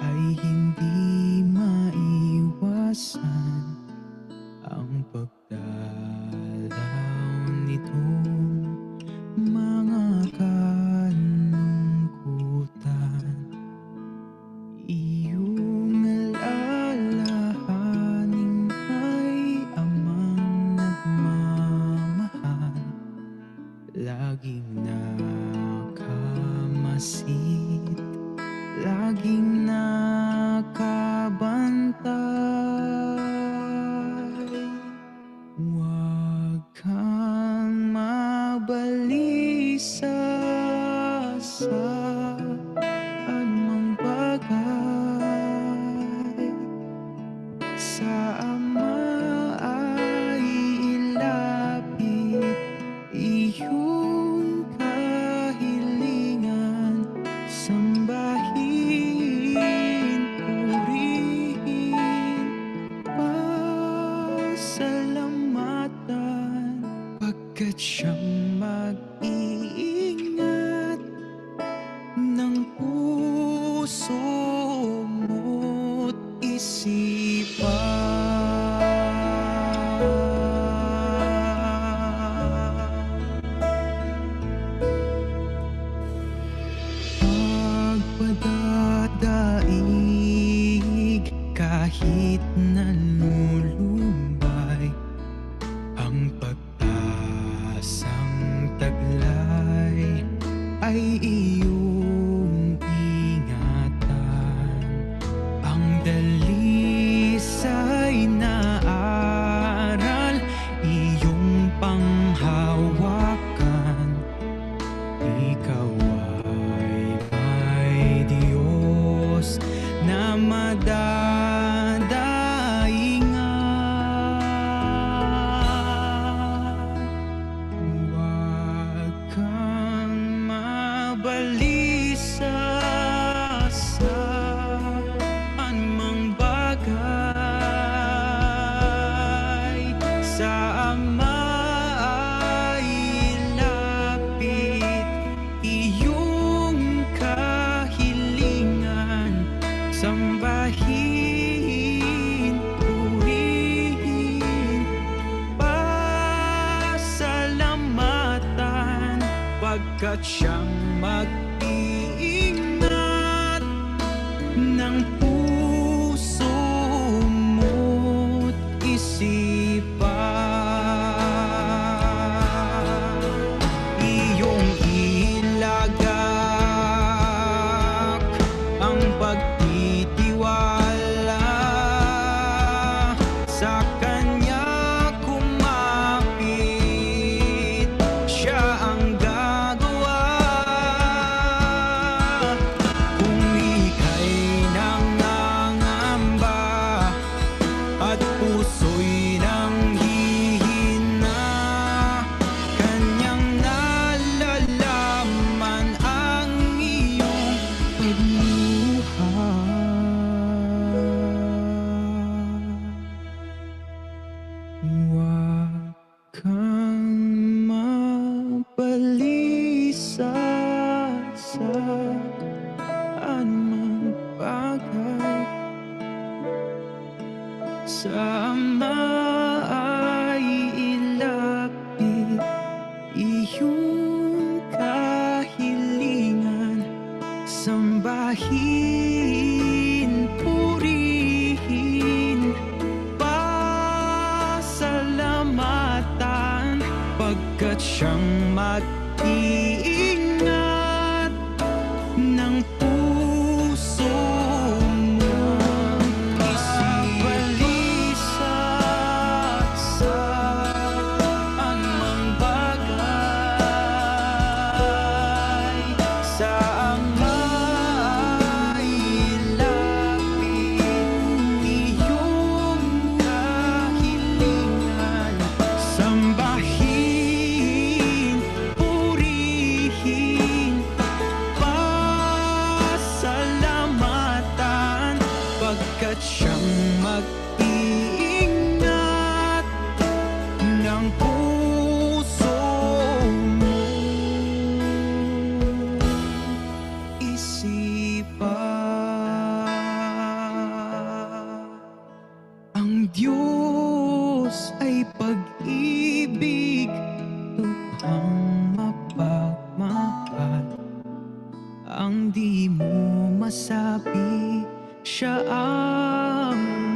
ay hindi maiwasan ang pagdalaw nitong mga kalungkutan, iyong alalahanin ay amang nagmamahal, laging nakamasid, laging nakabantay. Huwag kang mabalisa sa anumang bagay. Sa Ama ay ilapit iyong kahilingan, sambahin, purihin, pasalamatan, pagkat siyang mag-iingat ng puso mo't isipan. Pagpadadaig kahit nalulumbay, ang pag-asang taglay ay iyong ingatan. Ang dalisay na aral iyong panghawakan. Ikaw ay may Diyos na madadaingan. Huwag kang mabalisa sa anumang bagay. Sa Ama ay ilapit iyong kahilingan, sambahin, purihin, pasalamatan, pagkat siyang mag-iingat ng puso mo't isipan. Iyong ilagak ang pagtitiwala sa Kanya, kumapit, Siya ang gagawa. Kung ika'y nangangamba at puso'y nanghihina, Kanyang nalalaman ang iyong pagluha. Huwag kang mabalisa sa anumang bagay. Sa Ama ay ilapit iyong kahilingan, sambahin, purihin, pasalamatan, pagkat siyang mag-iingat ng puso mong isibalisa sa anumang bagay. Sa Ama ay ilapit iyong kahilingan, sambahin, purihin, pag-ibig, lubhang mapagmahal. Ang di mo masabi, siya ang may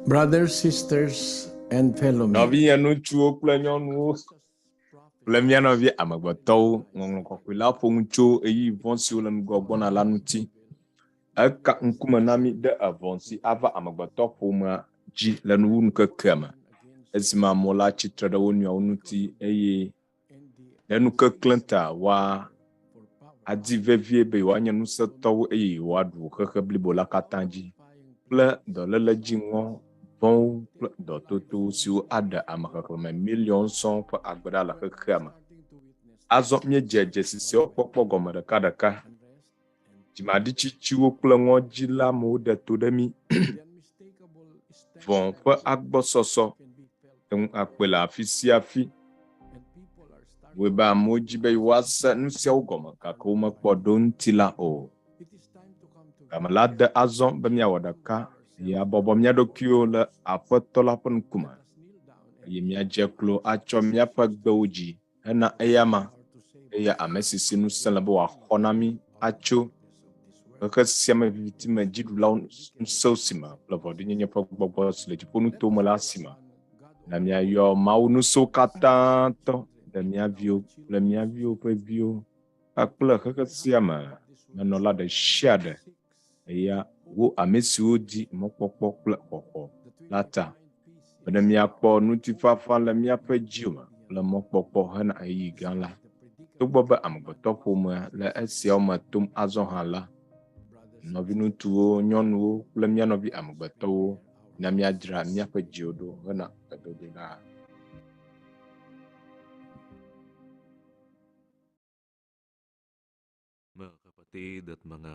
Brothers, sisters, and fellow men. Nɔviŋutsuwo kple nyɔnuwo kple mía nɔvi amegbetɔwo ŋɔŋlɔkɔkɔe ƒo ŋutso eyi vɔn siwo le ŋgɔ gbɔna la ŋuti. Eka ŋkume na mi ɖe evɔn si ava amegbetɔ ƒomea dzi le nuwu ŋukekea me. Esime amewo le atsitre ɖe wo nɔewo ŋuti eye le nukekle ta wa adi vevie be yewoanye ŋusẽtɔwo eye yewoaɖu xexe blibo la katã dzi kple dɔléle dziŋɔ vɔ̃wo kple dɔtotowo siwo aɖe ame xexlẽme miliɔn sɔŋ ƒe agbe ɖa le xexea me. Azɔ míedze dzesisiwo kpɔkpɔ gɔme ɖekaɖeka. Dzimaɖitsitsiwo kple ŋɔdzila amewo ɖe to ɖe mí. Vɔ̃ ƒe agbɔsɔsɔ eŋu akpe le afi sia afi. Woe be amewo dzi be yewoase nu siawo gɔme gake womekpɔ ɖo ŋuti la o. Game la de azɔ be míawɔ ɖeka ye abɔbɔ mía ɖokuiwo le Aƒetɔ la ƒe ŋkume eye míadze klo atsɔ míaƒe gbewo dzi hena eya ma eye ame si si ŋusẽ le be wòaxɔ na mí atso xexe sia me viviti me dziɖulawo ŋusẽwo si me kple vɔɖinyenye ƒe gbɔgbɔ si le dziƒonuto me la si me. Na míayɔ Mawu ŋusẽwo katã tɔ ɖe mía viwo kple mía viwo ƒe viwo kpakple xexe sia me menɔla ɖe sia ɖe eya wo ame siwo di mɔkpɔkpɔ kple xɔxɔ la ta. Bene míakpɔ ŋutifafa le míaƒe dziwo me kple mɔkpɔkpɔ hena ɣeyiɣi gã la. Togbɔ be amegbetɔƒomea le esiawo me tom azɔ hã la, nɔviŋutsuwo, nyɔnuwo kple mía nɔvi amegbetɔwo na míadzra míaƒe dziwo ɖo hena gbedodoɖa.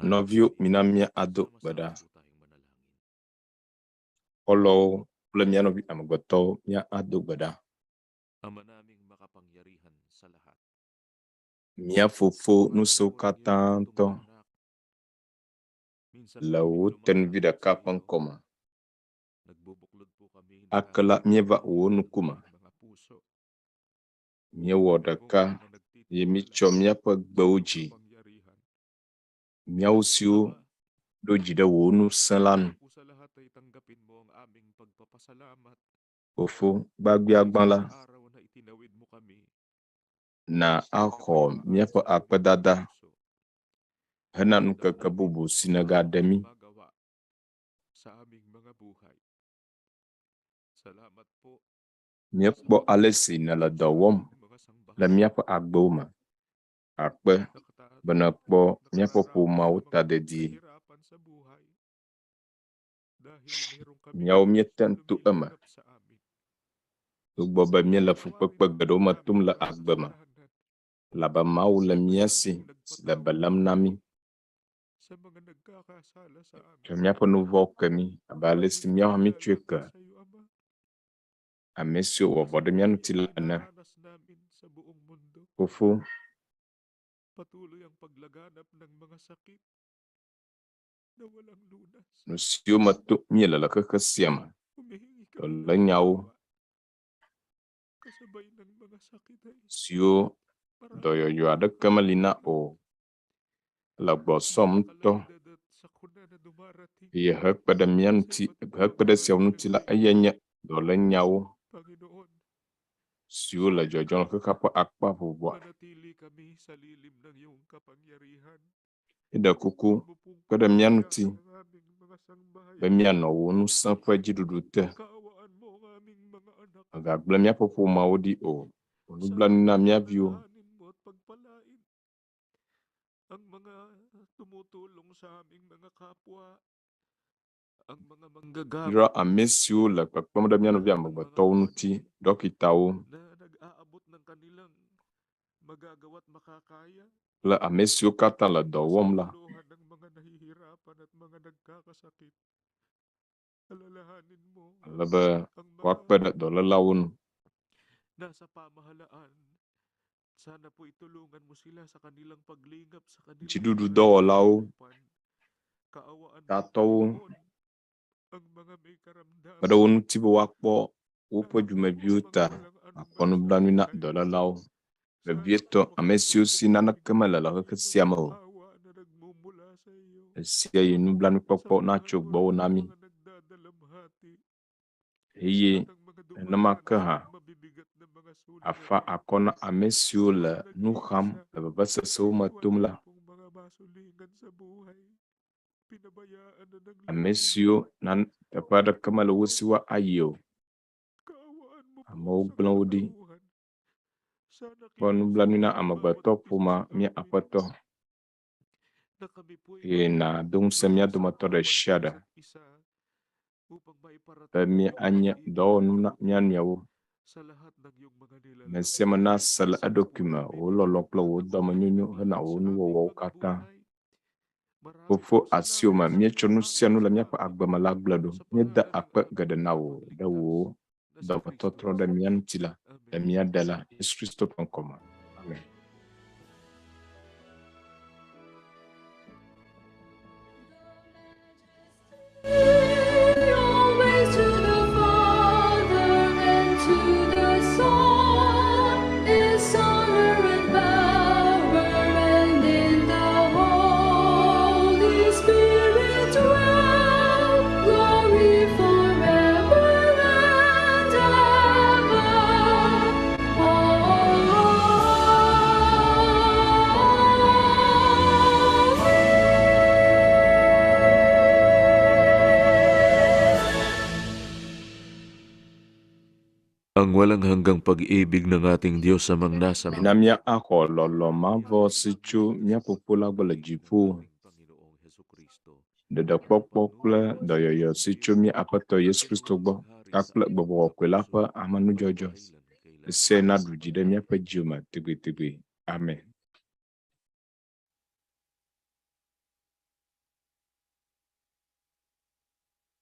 Nɔviwo mina mía ado gbe ɖa. Xɔlɔwo kple mía nɔvi amegbetɔwo mía ado gbe ɖa. Mía fofo ŋusẽwo katã tɔ le wo tenuvi ɖeka ƒe ŋkɔme. Ake la míeva wo ŋkume. Míewɔ ɖeka ye míetsɔ míaƒe gbewo dzi. Míawo siwo ɖo dzi ɖe wo ŋusẽ la nu. Fofo gbagbeagbã la na axɔ míaƒe akpedada hena nukeke bubu si negaɖe mí. Míekpɔ ale si nele dɔ wɔm le míaƒe agbewo me. Akpe be nekpɔ míaƒe ƒomeawo ta dedie. Míawo míete ŋu to eme. Togbɔ be míele fukpekpe geɖewo me tom le agbe me. Labe Mawu le mía si le belem na mí. Tsɔ míaƒe nu vɔ̃wo ke mí abe ale si míawo hã mítsɔe ke ame siwo wɔ vɔ ɖe mía ŋuti le ene. Fofo, nu siwo meto míele le xexe sia me le nyawo siwo dɔyɔyɔ aɖeke meli na o le gbɔsɔm ŋutɔ eye hekpe ɖe mía ŋuti, hekpe ɖe siawo ŋuti la eye nye dɔlenyawo siwo le dzɔdzɔm le xexea ƒe akpa vovovoa. Eɖe kuku kpe ɖe mía ŋuti be míanɔ wo ŋusẽ ƒe dziɖuɖu te. Megagblẽ míaƒe ƒomeawo ɖi o. Nublanui na mía viwo. Yra ame siwo le kpekpem ɖe mía nɔvi amegbetɔwo ŋuti, ɖɔkitawo kple ame siwo katã le dɔ wɔm la. Ale be woakpe ɖe dɔlélawo nu. Dziɖuɖu dɔwɔlawo, tatɔwo kpe ɖe wo ŋuti be woakpɔ woƒe dumeviwo ta akpɔ nublanui na dɔlélawo. Vevietɔ ame siwo si naneke mele le xexe sia me o. Esia yi nublanuikpɔkpɔ natso gbɔwo na mí. eye nemaka afa akɔna amesiwo le nuxam le vevesesewo me tom la. Amesiwo na teƒe aɖeke mele wo si wa ayi o. Amewo gblẽ wo ɖi. Kpɔ nublanui na amegbetɔ ƒoma mía aƒetɔ. Eye na do ŋusẽ mía dometɔ ɖe sia ɖe. Be míanye dɔwɔnu na mía nɔewo. Mesia me na se le eɖokui me wo lɔlɔ kple wo dɔmenyonyo hena wo nuwɔwɔwo katã. Fofo asiwo me míetsɔ nu sia nu le míaƒe agbeme la gblẽ ɖo. Míede akpe geɖe na wo ɖe wo dɔmetɔtrɔ ɖe mía ŋuti la, le mía ɖe la, Yesu Kristo ƒe ŋkɔ me. Amen. Ang walang hanggang pag-ibig ng ating Diyos sa mga nasa mga. Namia ako lolo mavo sichu mia popola bala jipo. Dede kpɔkpɔ kple dɔyɔyɔ si tso mía aƒetɔ Yesu Kristo gbɔ kple gbɔgbɔ kɔkɔe la ƒe amenudzɔdzɔ. Se na ɖu dzi ɖe míaƒe dziwo me tegbetegbe. Amen.